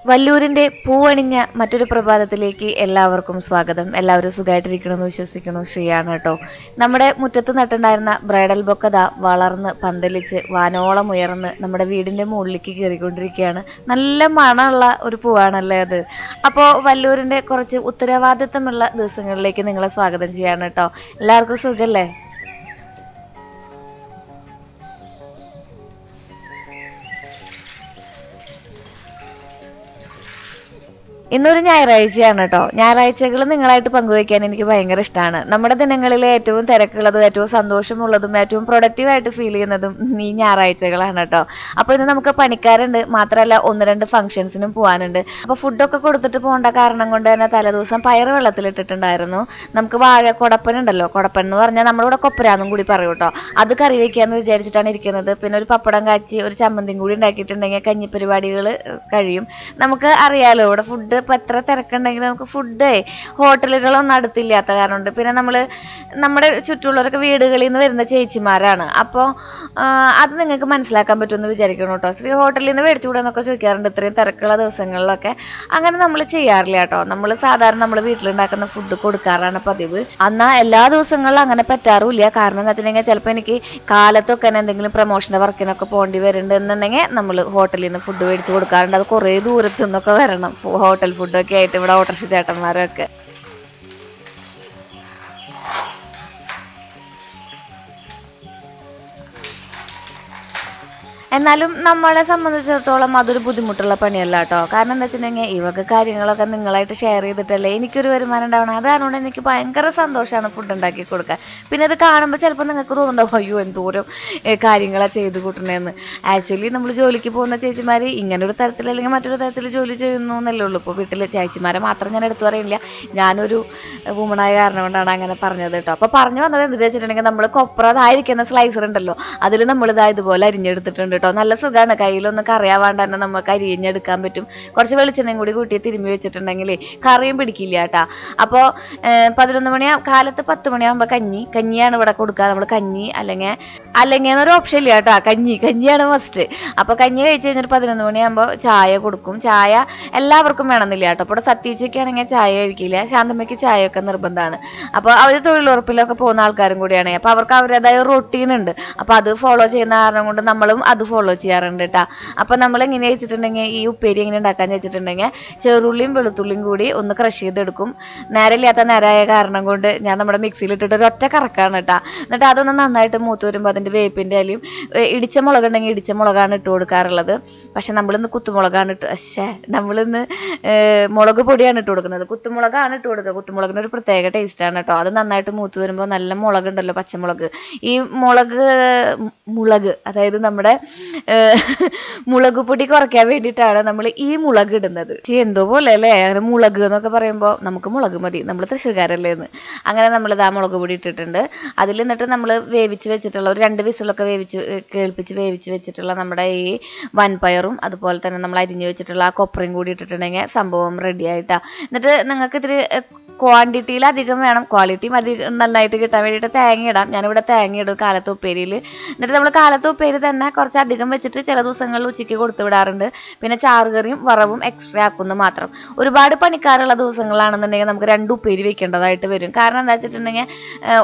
വല്ലൂരിന്റെ പൂവണിഞ്ഞ മറ്റൊരു പ്രഭാതത്തിലേക്ക് എല്ലാവർക്കും സ്വാഗതം. എല്ലാവരും സുഖമായിട്ടിരിക്കണമെന്ന് വിശ്വസിക്കുന്നു. ശ്രീയാണ് കേട്ടോ. നമ്മുടെ മുറ്റത്ത് നട്ടുണ്ടായിരുന്ന ബ്രൈഡൽ ബൊക്കത വളർന്ന് പന്തലിച്ച് വാനോളം ഉയർന്ന് നമ്മുടെ വീടിന്റെ മുകളിലേക്ക് കയറിക്കൊണ്ടിരിക്കുകയാണ്. നല്ല മണമുള്ള ഒരു പൂവാണല്ലേ അത്. അപ്പോൾ വല്ലൂരിന്റെ കുറച്ച് ഉത്തരവാദിത്തമുള്ള ദിവസങ്ങളിലേക്ക് നിങ്ങളെ സ്വാഗതം ചെയ്യാണ് കേട്ടോ. എല്ലാവർക്കും സുഖല്ലേ? ഇന്നൊരു ഞായറാഴ്ചയാണ് കേട്ടോ. ഞായറാഴ്ചകൾ നിങ്ങളായിട്ട് പങ്കുവയ്ക്കാൻ എനിക്ക് ഭയങ്കര ഇഷ്ടമാണ്. നമ്മുടെ ദിനങ്ങളിലെ ഏറ്റവും തിരക്കുള്ളതും ഏറ്റവും സന്തോഷമുള്ളതും ഏറ്റവും പ്രൊഡക്റ്റീവായിട്ട് ഫീൽ ചെയ്യുന്നതും ഈ ഞായറാഴ്ചകളാണ് കേട്ടോ. അപ്പോൾ ഇന്ന് നമുക്ക് പണിക്കാരുണ്ട്, മാത്രമല്ല ഒന്ന് രണ്ട് ഫംഗ്ഷൻസിനും പോകാനുണ്ട്. അപ്പോൾ ഫുഡൊക്കെ കൊടുത്തിട്ട് പോകേണ്ട കാരണം കൊണ്ട് തന്നെ തലേദിവസം പയറ് വെള്ളത്തിലിട്ടിട്ടുണ്ടായിരുന്നു. നമുക്ക് കൊടപ്പൻ ഉണ്ടല്ലോ, കൊടപ്പൻ എന്ന് പറഞ്ഞാൽ നമ്മളിവിടെ കൊപ്പരാന്നും കൂടി പറയും കേട്ടോ. അത് കറി വയ്ക്കാന്ന് വിചാരിച്ചിട്ടാണ് ഇരിക്കുന്നത്. പിന്നെ ഒരു പപ്പടം കാച്ചി ഒരു ചമ്മന്തിയും കൂടി ഉണ്ടാക്കിയിട്ടുണ്ടെങ്കിൽ കഞ്ഞി പരിപാടികൾ കഴിയും. നമുക്ക് അറിയാലോ ഇവിടെ ഫുഡ് ഇപ്പം എത്ര തിരക്കുണ്ടെങ്കിലും നമുക്ക് ഫുഡ് ഹോട്ടലുകളൊന്നും അടുത്തില്ലാത്ത കാരണമുണ്ട്. പിന്നെ നമ്മുടെ ചുറ്റുമുള്ളവരൊക്കെ വീടുകളിൽ നിന്ന് വരുന്ന ചേച്ചിമാരാണ്. അപ്പോൾ അത് നിങ്ങൾക്ക് മനസ്സിലാക്കാൻ പറ്റുമെന്ന് വിചാരിക്കണം കേട്ടോ. ശ്രീ ഹോട്ടലിൽ നിന്ന് മേടിച്ചുകൂടെന്നൊക്കെ ചോദിക്കാറുണ്ട് ഇത്രയും തിരക്കുള്ള ദിവസങ്ങളിലൊക്കെ. അങ്ങനെ നമ്മൾ ചെയ്യാറില്ല കേട്ടോ. നമ്മൾ സാധാരണ നമ്മൾ വീട്ടിലുണ്ടാക്കുന്ന ഫുഡ് കൊടുക്കാറാണ് പതിവ്. എന്നാൽ എല്ലാ ദിവസങ്ങളിലും അങ്ങനെ പറ്റാറുമില്ല. കാരണം എന്താ വെച്ചിട്ടുണ്ടെങ്കിൽ ചിലപ്പോൾ എനിക്ക് കാലത്തൊക്കെ എന്തെങ്കിലും പ്രൊമോഷൻ്റെ വർക്കിനൊക്കെ പോകേണ്ടി വരുന്നുണ്ട് എന്നുണ്ടെങ്കിൽ നമ്മൾ ഹോട്ടലിൽ നിന്ന് ഫുഡ് മേടിച്ച് കൊടുക്കാറുണ്ട്. അത് കുറേ ദൂരത്തു നിന്നൊക്കെ വരണം ഹോട്ടൽ ഫുഡൊക്കെ ആയിട്ട് ഇവിടെ ഓട്ടോറിക്ഷ ചേട്ടന്മാരൊക്കെ. എന്നാലും നമ്മളെ സംബന്ധിച്ചിടത്തോളം അതൊരു ബുദ്ധിമുട്ടുള്ള പണിയല്ല കേട്ടോ. കാരണം എന്താ വെച്ചിട്ടുണ്ടെങ്കിൽ ഈ വക കാര്യങ്ങളൊക്കെ നിങ്ങളായിട്ട് ഷെയർ ചെയ്തിട്ടല്ലേ എനിക്കൊരു വരുമാനം ഉണ്ടാവണം. അത് കാരണം എനിക്ക് ഭയങ്കര സന്തോഷമാണ് ഫുഡ് ഉണ്ടാക്കി കൊടുക്കാൻ. പിന്നെ അത് കാണുമ്പോൾ ചിലപ്പോൾ നിങ്ങൾക്ക് തോന്നുന്നുണ്ടാവും അയ്യോ എന്തോരം കാര്യങ്ങളാണ് ചെയ്ത് കൂട്ടണേന്ന്. ആക്ച്വലി നമ്മൾ ജോലിക്ക് പോകുന്ന ചേച്ചിമാർ ഇങ്ങനെ ഒരു തരത്തിൽ അല്ലെങ്കിൽ മറ്റൊരു തരത്തിൽ ജോലി ചെയ്യുന്നു എന്നല്ലേ ഉള്ളൂ. ഇപ്പോൾ വീട്ടിൽ ചേച്ചിമാരെ മാത്രം ഞാൻ എടുത്തു പറയില്ല. ഞാനൊരു വുമണായ കാരണം കൊണ്ടാണ് അങ്ങനെ പറഞ്ഞത് കേട്ടോ. അപ്പോൾ പറഞ്ഞു വന്നത് എന്താ വെച്ചിട്ടുണ്ടെങ്കിൽ നമ്മൾ കൊപ്രതായിരിക്കുന്ന സ്ലൈസർ ഉണ്ടല്ലോ, അതിൽ നമ്മളിതാ ഇതുപോലെ അരിഞ്ഞെടുത്തിട്ടുണ്ട് കേട്ടോ. നല്ല സുഖമാണ്, കയ്യിലൊന്നും കറിയാവാണ്ട് തന്നെ നമുക്ക് അരിഞ്ഞെടുക്കാൻ പറ്റും. കുറച്ച് വെളിച്ചെണ്ണയും കൂടി കൂട്ടി തിരുമ്മി വെച്ചിട്ടുണ്ടെങ്കിൽ കറിയും പിടിക്കില്ല കേട്ടാ. അപ്പോൾ 11 മണി കാലത്ത് 10 മണിയാകുമ്പോൾ കഞ്ഞിയാണ് ഇവിടെ കൊടുക്കുക. നമ്മൾ കഞ്ഞി അല്ലെങ്കിൽ എന്നൊരു ഓപ്ഷൻ ഇല്ല കേട്ടോ. കഞ്ഞിയാണ് മസ്റ്റ്. അപ്പോൾ കഞ്ഞി കഴിച്ച് കഴിഞ്ഞൊരു 11 മണിയാകുമ്പോൾ ചായ കൊടുക്കും. ചായ എല്ലാവർക്കും വേണമെന്നില്ല കേട്ടോ. ഇപ്പോൾ സത്യച്ചൊക്കെ ആണെങ്കിൽ ചായ കഴിക്കില്ല, ശാന്തമ്മയ്ക്ക് ചായയൊക്കെ നിർബന്ധമാണ്. അപ്പോൾ അവർ തൊഴിലുറപ്പിലൊക്കെ പോകുന്ന ആൾക്കാരും കൂടിയാണ്. അപ്പോൾ അവർക്ക് അവരുടേതായ റൊട്ടീൻ ഉണ്ട്. അപ്പോൾ അത് ഫോളോ ചെയ്യുന്ന കാരണം കൊണ്ട് നമ്മളും അത് ഫോളോ ചെയ്യാറുണ്ട് കേട്ടോ. അപ്പോൾ നമ്മൾ എങ്ങനെ വെച്ചിട്ടുണ്ടെങ്കിൽ ഈ ഉപ്പേരി എങ്ങനെ ഉണ്ടാക്കാന്ന് വെച്ചിട്ടുണ്ടെങ്കിൽ ചെറുള്ളിയും വെളുത്തുള്ളിയും കൂടി ഒന്ന് ക്രഷ് ചെയ്തെടുക്കും. നേരമില്ലാത്ത നേരമായ കാരണം കൊണ്ട് ഞാൻ നമ്മുടെ മിക്സിയിൽ ഇട്ടിട്ട് ഒരു ഒറ്റ കറക്കാണ് കേട്ടോ. എന്നിട്ട് അതൊന്ന് നന്നായിട്ട് മൂത്ത് വരുമ്പോൾ അതിൻ്റെ വേപ്പിൻ്റെ ഇലയും ഇടിച്ച മുളക് ഉണ്ടെങ്കിൽ ഇടിച്ച മുളകാണ് ഇട്ട് കൊടുക്കാറുള്ളത്. പക്ഷെ നമ്മളിന്ന് കുത്തുമുളകാണ് നമ്മളിന്ന് മുളക് പൊടിയാണ് ഇട്ട് കൊടുക്കുന്നത്. കുത്തുമുളകാണ് ഇട്ട് കൊടുക്കുക. കുത്തുമുളകിന് ഒരു പ്രത്യേക ടേസ്റ്റാണ് കേട്ടോ. അത് നന്നായിട്ട് മൂത്ത് വരുമ്പോൾ നല്ല മുളകുണ്ടല്ലോ, പച്ചമുളക്. ഈ മുളക് അതായത് നമ്മുടെ മുളക് പൊടി കുറയ്ക്കാൻ വേണ്ടിയിട്ടാണ് നമ്മൾ ഈ മുളക് ഇടുന്നത്. എന്തോ പോലെ അല്ലേ അങ്ങനെ മുളക് എന്നൊക്കെ പറയുമ്പോൾ നമുക്ക് മുളക് മതി, നമ്മൾ തൃശ്ശൂർക്കാരല്ലേ എന്ന്. അങ്ങനെ നമ്മളിത് ആ മുളക് പൊടി ഇട്ടിട്ടുണ്ട്. അതിൽ എന്നിട്ട് നമ്മൾ വേവിച്ച് വെച്ചിട്ടുള്ള ഒരു 2 വിസിലൊക്കെ വേവിച്ച് വെച്ചിട്ടുള്ള നമ്മുടെ ഈ വൻപയറും അതുപോലെ തന്നെ നമ്മൾ അരിഞ്ഞ് വെച്ചിട്ടുള്ള ആ കൊപ്രയും കൂടി ഇട്ടിട്ടുണ്ടെങ്കിൽ സംഭവം റെഡി ആയിട്ടാ. എന്നിട്ട് നിങ്ങൾക്ക് ഇത്തിരി ക്വാണ്ടിറ്റിയിൽ അധികം വേണം, ക്വാളിറ്റിയും അധികം നന്നായിട്ട് കിട്ടാൻ വേണ്ടിയിട്ട് തേങ്ങ ഇടാം. ഞാനിവിടെ തേങ്ങ ഇടും കാലത്ത് ഉപ്പേരിയിൽ. എന്നിട്ട് നമ്മൾ കാലത്ത് ഉപ്പേരി തന്നെ കുറച്ച് അധികം വെച്ചിട്ട് ചില ദിവസങ്ങളിൽ ഉച്ചയ്ക്ക് കൊടുത്തു വിടാറുണ്ട്. പിന്നെ ചാറുകറിയും വറവും എക്സ്ട്രാ ആക്കുന്നു മാത്രം. ഒരുപാട് പണിക്കാരുള്ള ദിവസങ്ങളാണെന്നുണ്ടെങ്കിൽ നമുക്ക് 2 ഉപ്പേരി വെക്കേണ്ടതായിട്ട് വരും. കാരണം എന്താ വെച്ചിട്ടുണ്ടെങ്കിൽ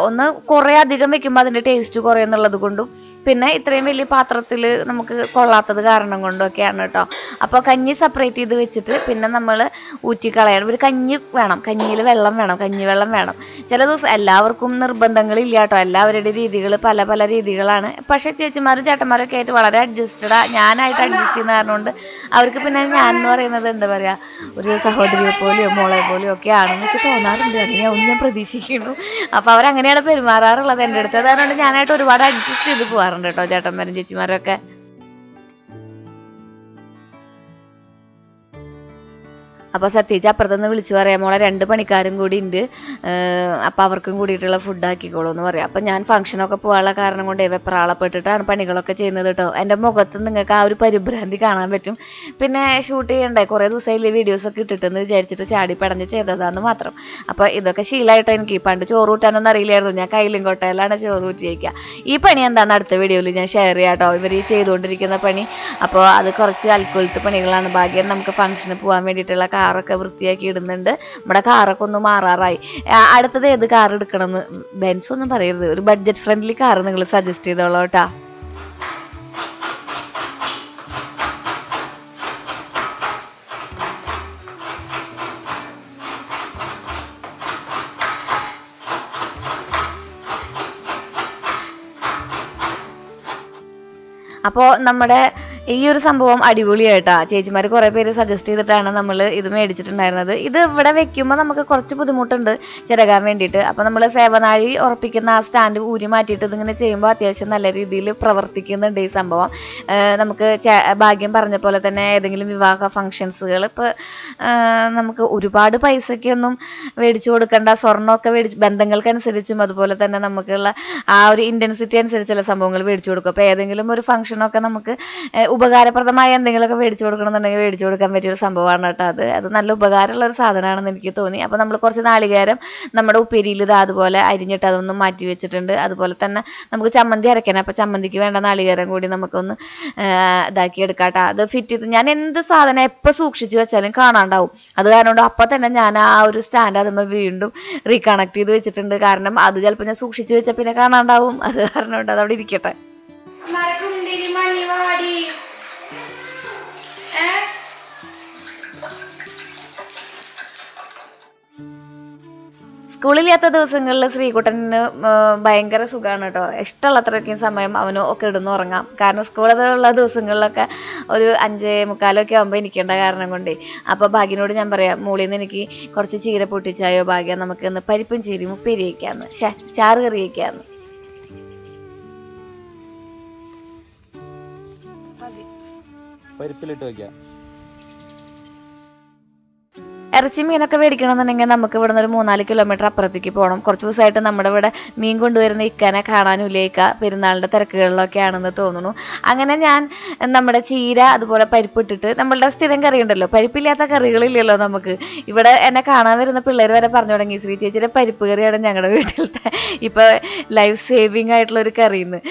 ഒന്ന് കുറേ അധികം വെക്കുമ്പോൾ അതിൻ്റെ ടേസ്റ്റ് കുറയുന്നുള്ളത് കൊണ്ടും പിന്നെ ഇത്രയും വലിയ പാത്രത്തിൽ നമുക്ക് കൊള്ളാത്തത് കാരണം കൊണ്ടൊക്കെയാണ് കേട്ടോ. അപ്പോൾ കഞ്ഞി സെപ്പറേറ്റ് ചെയ്ത് വെച്ചിട്ട് പിന്നെ നമ്മൾ ഊറ്റിക്കളയണം. ഒരു കഞ്ഞി വേണം, കഞ്ഞിയിൽ വെള്ളം വേണം, കഞ്ഞിവെള്ളം വേണം. ചില ദിവസം എല്ലാവർക്കും നിർബന്ധങ്ങളില്ല കേട്ടോ. എല്ലാവരുടെ രീതികൾ പല പല രീതികളാണ്. പക്ഷേ ചേച്ചിമാരും ചേട്ടന്മാരൊക്കെ ആയിട്ട് വളരെ ഞാനായിട്ട് അഡ്ജസ്റ്റ് ചെയ്യുന്ന കാരണം കൊണ്ട് അവർക്ക് പിന്നെ ഞാൻ എന്ന് പറയുന്നത് എന്താ പറയുക, ഒരു സഹോദരിയെ പോലെയോ മോളെ പോലെയോ ഒക്കെ ആണെന്ന് എനിക്ക് തോന്നാറുണ്ട്. അങ്ങനെയാവും ഞാൻ പ്രതീക്ഷിക്കുന്നു. അപ്പോൾ അവരങ്ങനെയാണ് പെരുമാറാറുള്ളത് എൻ്റെ അടുത്ത്. അതുകൊണ്ട് ഞാനായിട്ട് ഒരുപാട് അഡ്ജസ്റ്റ് ചെയ്ത് പോകാറുണ്ട് കേട്ടോ, ചേട്ടന്മാരും ചേച്ചിമാരും ഒക്കെ. അപ്പോൾ സത്യേച്ചി അപ്പുറത്തുനിന്ന് വിളിച്ചു പറയാം, മോളെ 2 പണിക്കാരും കൂടി ഉണ്ട്, അപ്പോൾ അവർക്കും കൂടിയിട്ടുള്ള ഫുഡ് ആക്കിക്കോളൂ എന്ന് പറയാം. അപ്പോൾ ഞാൻ ഫംഗ്ഷനൊക്കെ പോകാനുള്ള കാരണം കൊണ്ട് വെപ്രാളപ്പെട്ടിട്ടാണ് പണികളൊക്കെ ചെയ്യുന്നത് കേട്ടോ. എൻ്റെ മുഖത്ത് നിങ്ങൾക്ക് ആ ഒരു പരിഭ്രാന്തി കാണാൻ പറ്റും. പിന്നെ ഷൂട്ട് ചെയ്യണ്ടേ, കുറേ ദിവസമായില്ലേ വീഡിയോസൊക്കെ ഇട്ടിട്ടെന്ന് വിചാരിച്ചിട്ട് ചാടി പടഞ്ഞ് ചെയ്തതാന്ന് മാത്രം. അപ്പോൾ ഇതൊക്കെ ശീലമായിട്ടോ എനിക്ക്. പണ്ട് ചോറ് കൂട്ടാനൊന്നും അറിയില്ലായിരുന്നു, ഞാൻ കയ്യിലും കൊട്ടയിലാണ് ചോറ് കൂട്ടി വയ്ക്കുക. ഈ പണി എന്താണെന്ന് അടുത്ത വീഡിയോയിൽ ഞാൻ ഷെയർ ചെയ്യാം കേട്ടോ, ഇവർ ഈ ചെയ്തുകൊണ്ടിരിക്കുന്ന പണി. അപ്പോൾ അത് കുറച്ച് അൽക്കൊലത്ത് പണികളാണ്. ഭാഗ്യം നമുക്ക് ഫംഗ്ഷന് പോകാൻ വേണ്ടിയിട്ടുള്ള കാറൊക്കെ വൃത്തിയാക്കി ഇടുന്നുണ്ട്. നമ്മുടെ കാറൊക്കെ ഒന്ന് മാറാറായി. അടുത്തത് ഏത് കാർ എടുക്കണമെന്ന് ബെൻസ് ഒന്നും പറയരുത്, ഒരു ബഡ്ജറ്റ് ഫ്രണ്ട്ലി കാർ നിങ്ങൾ സജസ്റ്റ് ചെയ്തോളൂ കേട്ടോ. അപ്പോൾ നമ്മുടെ ഈ ഒരു സംഭവം അടിപൊളിയായിട്ടാ. ചേച്ചിമാർ കുറേ പേര് സജസ്റ്റ് ചെയ്തിട്ടാണ് നമ്മൾ ഇത് മേടിച്ചിട്ടുണ്ടായിരുന്നത്. ഇത് ഇവിടെ വെക്കുമ്പോൾ നമുക്ക് കുറച്ച് ബുദ്ധിമുട്ടുണ്ട് ചിരകാൻ വേണ്ടിയിട്ട്. അപ്പോൾ നമ്മൾ സേവനാഴി ഉറപ്പിക്കുന്ന ആ സ്റ്റാൻഡ് ഊരി മാറ്റിയിട്ട് ഇതിങ്ങനെ ചെയ്യുമ്പോൾ അത്യാവശ്യം നല്ല രീതിയിൽ പ്രവർത്തിക്കുന്നുണ്ട് ഈ സംഭവം. നമുക്ക് ഭാഗ്യം പറഞ്ഞ പോലെ തന്നെ ഏതെങ്കിലും വിവാഹ ഫംഗ്ഷൻസുകൾ ഇപ്പോൾ നമുക്ക് ഒരുപാട് പൈസയ്ക്കൊന്നും മേടിച്ചു കൊടുക്കേണ്ട, സ്വർണ്ണമൊക്കെ ബന്ധങ്ങൾക്കനുസരിച്ചും അതുപോലെ തന്നെ നമുക്കുള്ള ആ ഒരു ഇൻറ്റൻസിറ്റി അനുസരിച്ചുള്ള സംഭവങ്ങൾ മേടിച്ചു കൊടുക്കും. അപ്പോൾ ഏതെങ്കിലും ഒരു ഫംഗ്ഷനൊക്കെ നമുക്ക് ഉപകാരപ്രദമായ എന്തെങ്കിലുമൊക്കെ മേടിച്ചു കൊടുക്കണമെന്നുണ്ടെങ്കിൽ മേടിച്ചു കൊടുക്കാൻ പറ്റിയൊരു സംഭവമാണ് കേട്ടോ അത് നല്ല ഉപകാരമുള്ള ഒരു സാധനമാണെന്ന് എനിക്ക് തോന്നി. അപ്പോൾ നമ്മൾ കുറച്ച് നാളികേരം നമ്മുടെ ഉപ്പേരിയിൽ ഇത് അതുപോലെ അരിഞ്ഞിട്ട് അതൊന്നും മാറ്റി വെച്ചിട്ടുണ്ട്. അതുപോലെ തന്നെ നമുക്ക് ചമ്മന്തി അരയ്ക്കണം. അപ്പോൾ ചമ്മന്തിക്ക് വേണ്ട നാളികേരം കൂടി നമുക്കൊന്ന് ഇതാക്കി എടുക്കാം കേട്ടോ. അത് ഫിറ്റ് ചെയ്ത് ഞാൻ എന്ത് സാധനം എപ്പോൾ സൂക്ഷിച്ച് വെച്ചാലും കാണാണ്ടാവും. അത് കാരണം അപ്പം തന്നെ ഞാൻ ആ ഒരു സ്റ്റാൻഡ് അതുമ്പോൾ വീണ്ടും റീകണക്ട് ചെയ്ത് വെച്ചിട്ടുണ്ട്. കാരണം അത് ചിലപ്പോൾ ഞാൻ സൂക്ഷിച്ച് വെച്ചാൽ പിന്നെ കാണാണ്ടാവും. അത് കാരണം കൊണ്ട് അതവിടെ ഇരിക്കട്ടെ. സ്കൂളില്ലാത്ത ദിവസങ്ങളിൽ ശ്രീകുട്ടന് ഭയങ്കര സുഖമാണ് കേട്ടോ. ഇഷ്ടമുള്ളത്രയ്ക്കും സമയം അവന് ഒക്കെ ഇടുന്നുറങ്ങാം. കാരണം സ്കൂളിലുള്ള ദിവസങ്ങളിലൊക്കെ ഒരു 5:45 ആകുമ്പോൾ എനിക്കേണ്ട കാരണം കൊണ്ടേ. അപ്പോൾ ഭാഗ്യനോട് ഞാൻ പറയാം, മോളിൽ നിന്ന് എനിക്ക് കുറച്ച് ചീര പൊട്ടിച്ചായോ ഭാഗ്യം, നമുക്ക് ഇന്ന് പരിപ്പും ചീരയും ഉപ്പേരി വയ്ക്കാമെന്ന്, ചാറ് കറി വയ്ക്കാമെന്ന്. പരിപ്പിലിട്ട് വയ്ക്കാം. ഇറച്ചി മീനൊക്കെ മേടിക്കണമെന്നുണ്ടെങ്കിൽ നമുക്ക് ഇവിടെ നിന്ന് ഒരു 3-4 കിലോമീറ്റർ അപ്പുറത്തേക്ക് പോകണം. കുറച്ച് ദിവസമായിട്ട് നമ്മുടെ ഇവിടെ മീൻ കൊണ്ടുവരുന്ന ഇക്കാനെ കാണാനുമില്ല. പെരുന്നാളിൻ്റെ തിരക്കുകളിലൊക്കെ ആണെന്ന് തോന്നുന്നു. അങ്ങനെ ഞാൻ നമ്മുടെ ചീര അതുപോലെ പരിപ്പ് ഇട്ടിട്ട് നമ്മളുടെ സ്ഥിരം കറി ഉണ്ടല്ലോ, പരിപ്പില്ലാത്ത കറികളില്ലല്ലോ നമുക്ക്. ഇവിടെ എന്നെ കാണാൻ വരുന്ന പിള്ളേർ വരെ പറഞ്ഞു തുടങ്ങി, ശ്രീ ചേച്ചിയുടെ പരിപ്പ് കറിയാണ് ഞങ്ങളുടെ വീട്ടിലത്തെ ഇപ്പോൾ ലൈഫ് സേവിങ് ആയിട്ടുള്ള ഒരു കറിയെന്ന്.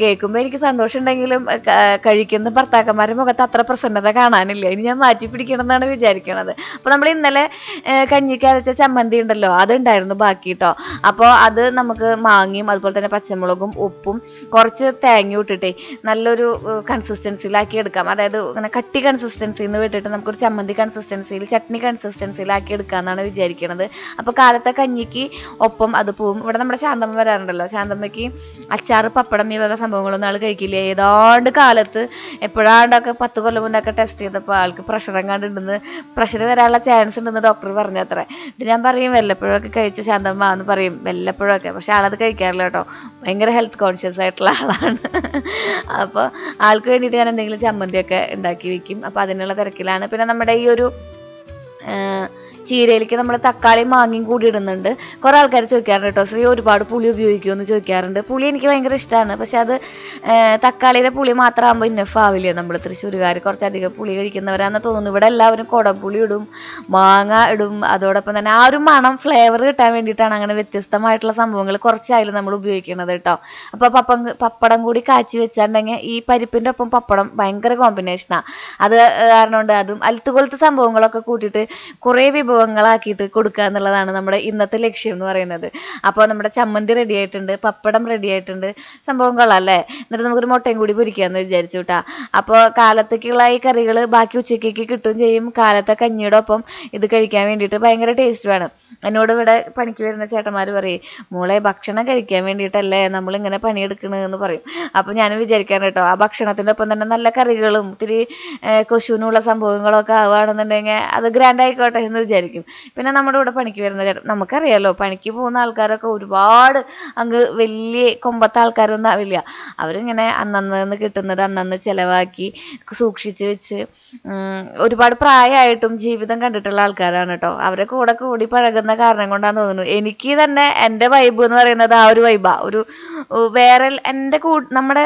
കേൾക്കുമ്പോൾ എനിക്ക് സന്തോഷം ഉണ്ടെങ്കിലും കഴിക്കുന്ന ഭർത്താക്കന്മാരുടെ മുഖത്ത് അത്ര പ്രസന്നത കാണാനില്ല. ഇനി ഞാൻ മാറ്റി പിടിക്കണം എന്നാണ് വിചാരിക്കണത്. അപ്പോൾ നമ്മൾ ഇന്നലെ കഞ്ഞിക്ക് അരച്ച ചമ്മന്തി ഉണ്ടല്ലോ, അതുണ്ടായിരുന്നു ബാക്കി കേട്ടോ. അപ്പോൾ അത് നമുക്ക് മാങ്ങയും അതുപോലെ തന്നെ പച്ചമുളകും ഉപ്പും കുറച്ച് തേങ്ങയും ഇട്ടിട്ടേ നല്ലൊരു കൺസിസ്റ്റൻസിയിലാക്കി എടുക്കാം. അതായത് ഇങ്ങനെ കട്ടി കൺസിസ്റ്റൻസിയിൽ നിന്ന് വിട്ടിട്ട് നമുക്കൊരു ചമ്മന്തി കൺസിസ്റ്റൻസിയിൽ, ചട്നി കൺസിസ്റ്റൻസിയിലാക്കി എടുക്കാമെന്നാണ് വിചാരിക്കുന്നത്. അപ്പോൾ കാലത്തെ കഞ്ഞിക്ക് ഒപ്പം അത് പോവും. ഇവിടെ നമ്മുടെ ശാന്തമ്മ വരാറുണ്ടല്ലോ, ശാന്തമ്മയ്ക്ക് അച്ചാറ് പപ്പടം ഈ വക സംഭവങ്ങളൊന്നും ആൾ കഴിക്കില്ല. ഏതാണ്ട് കാലത്ത് എപ്പോഴാണ്ടൊക്കെ 10 കൊല്ലം മുന്നൊക്കെ ടെസ്റ്റ് ചെയ്തപ്പോൾ ആൾക്ക് പ്രഷർ എങ്ങാണ്ടുണ്ടെന്ന്, പ്രഷർ വരാനുള്ള ചാൻസ് ഉണ്ടെന്ന് ഡോക്ടർ പറഞ്ഞത്രേ. ഇത് ഞാൻ പറയും വല്ലപ്പോഴൊക്കെ കഴിച്ച ശാന്തമ്മ എന്ന് പറയും, വല്ലപ്പോഴൊക്കെ. പക്ഷെ ആളത് കഴിക്കാറില്ല കേട്ടോ, ഭയങ്കര ഹെൽത്ത് കോൺഷ്യസ് ആയിട്ടുള്ള ആളാണ്. അപ്പോൾ ആൾക്ക് വേണ്ടിയിട്ട് ഞാൻ എന്തെങ്കിലും ചമ്മന്തിയൊക്കെ ഉണ്ടാക്കി വെക്കും. അപ്പോൾ അതിനുള്ള തിരക്കിലാണ്. പിന്നെ നമ്മുടെ ഈ ഒരു ചീരയിലേക്ക് നമ്മൾ തക്കാളിയും മാങ്ങയും കൂടി ഇടുന്നുണ്ട്. കുറേ ആൾക്കാർ ചോദിക്കാറുണ്ട് കേട്ടോ, ശ്രീ ഒരുപാട് പുളി ഉപയോഗിക്കുമെന്ന് ചോദിക്കാറുണ്ട്. പുളി എനിക്ക് ഭയങ്കര ഇഷ്ടമാണ്. പക്ഷെ അത് തക്കാളിയുടെ പുളി മാത്രമാകുമ്പോൾ ഇന്നഫ് ആവില്ല. നമ്മൾ തൃശ്ശൂരുകാർ കുറച്ചധികം പുളി കഴിക്കുന്നവരാണെന്ന് തോന്നുന്നു. ഇവിടെ എല്ലാവരും കുടംപുളി ഇടും, മാങ്ങ ഇടും. അതോടൊപ്പം തന്നെ ആ ഒരു മണം ഫ്ലേവർ കിട്ടാൻ വേണ്ടിയിട്ടാണ് അങ്ങനെ വ്യത്യസ്തമായിട്ടുള്ള സംഭവങ്ങൾ കുറച്ചായാലും നമ്മൾ ഉപയോഗിക്കുന്നത് കേട്ടോ. അപ്പോൾ പപ്പടം കൂടി കാച്ചി വെച്ചിട്ടുണ്ടെങ്കിൽ ഈ പരിപ്പിൻ്റെ ഒപ്പം പപ്പടം ഭയങ്കര കോമ്പിനേഷനാണ്. അത് കാരണം കൊണ്ട് അതും അലുത്തുകൊലത്തെ സംഭവങ്ങളൊക്കെ കൂട്ടിയിട്ട് കുറേ വിഭവങ്ങളാക്കിയിട്ട് കൊടുക്കുക എന്നുള്ളതാണ് നമ്മുടെ ഇന്നത്തെ ലക്ഷ്യം എന്ന് പറയുന്നത്. അപ്പോൾ നമ്മുടെ ചമ്മന്തി റെഡി ആയിട്ടുണ്ട്, പപ്പടം റെഡി ആയിട്ടുണ്ട്. സംഭവം കൊള്ളാം അല്ലേ? എന്നിട്ട് നമുക്കൊരു മുട്ടയും കൂടി പൊരിക്കാമെന്ന് വിചാരിച്ചു കേട്ടോ. അപ്പോൾ കാലത്തേക്കുള്ള ഈ കറികൾ ബാക്കി ഉച്ചക്കേക്ക് കിട്ടുകയും ചെയ്യും. കാലത്തെ കഞ്ഞിയുടെ ഒപ്പം ഇത് കഴിക്കാൻ വേണ്ടിയിട്ട് ഭയങ്കര ടേസ്റ്റ് വേണം. എന്നോട് ഇവിടെ പണിക്ക് വരുന്ന ചേട്ടന്മാർ പറയും, മോളെ ഭക്ഷണം കഴിക്കാൻ വേണ്ടിയിട്ടല്ലേ നമ്മളിങ്ങനെ പണിയെടുക്കണമെന്ന് പറയും. അപ്പോൾ ഞാൻ വിചാരിക്കാൻ കേട്ടോ, ആ ഭക്ഷണത്തിൻ്റെ ഒപ്പം തന്നെ നല്ല കറികളും ഇത്തിരി കൊശുവിനുള്ള സംഭവങ്ങളൊക്കെ ആവുകയാണെന്നുണ്ടെങ്കിൽ അത് ഗ്രാൻഡ് ആയിക്കോട്ടെ എന്ന് വിചാരിക്കും. വിചാരിക്കും. പിന്നെ നമ്മുടെ കൂടെ പണിക്ക് വരുന്ന നമുക്കറിയാലോ പണിക്ക് പോകുന്ന ആൾക്കാരൊക്കെ ഒരുപാട് അങ്ങ് വലിയ കൊമ്പത്തെ ആൾക്കാരൊന്നും ആവില്ല. അവരിങ്ങനെ അന്നന്ന് കിട്ടുന്നത് അന്നന്ന് ചിലവാക്കി സൂക്ഷിച്ച് വെച്ച് ഒരുപാട് പ്രായമായിട്ടും ജീവിതം കണ്ടിട്ടുള്ള ആൾക്കാരാണ് കേട്ടോ. അവരെ കൂടെ കൂടി പഴകുന്ന കാരണം കൊണ്ടാന്ന് തോന്നുന്നു എനിക്ക് തന്നെ എൻ്റെ വൈബ് എന്ന് പറയുന്നത് ആ ഒരു വൈബാ. ഒരു വേറെ എൻ്റെ നമ്മുടെ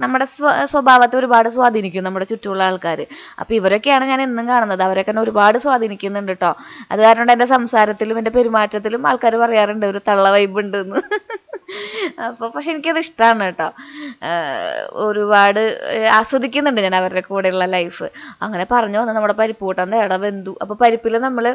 നമ്മുടെ സ്വഭാവത്തെ ഒരുപാട് സ്വാധീനിക്കും നമ്മുടെ ചുറ്റുമുള്ള ആൾക്കാർ. അപ്പോൾ ഇവരൊക്കെയാണ് ഞാൻ എന്നും കാണുന്നത്. അവരൊക്കെ എന്നെ ഒരുപാട് സ്വാധീനിക്കുന്നുണ്ട് കേട്ടോ. അത് കാരണം എൻ്റെ സംസാരത്തിലും എൻ്റെ പെരുമാറ്റത്തിലും ആൾക്കാർ പറയാറുണ്ട് ഒരു തള്ള വൈബ് ഉണ്ടെന്ന്. അപ്പോൾ പക്ഷെ എനിക്കത് ഇഷ്ടമാണ് കേട്ടോ. ഒരുപാട് ആസ്വദിക്കുന്നുണ്ട് ഞാൻ അവരുടെ കൂടെയുള്ള ലൈഫ്. അങ്ങനെ പറഞ്ഞു വന്ന് നമ്മുടെ പരിപ്പ് കൂട്ടാൻ ഇട വെന്തു. അപ്പോൾ പരിപ്പിൽ നമ്മൾ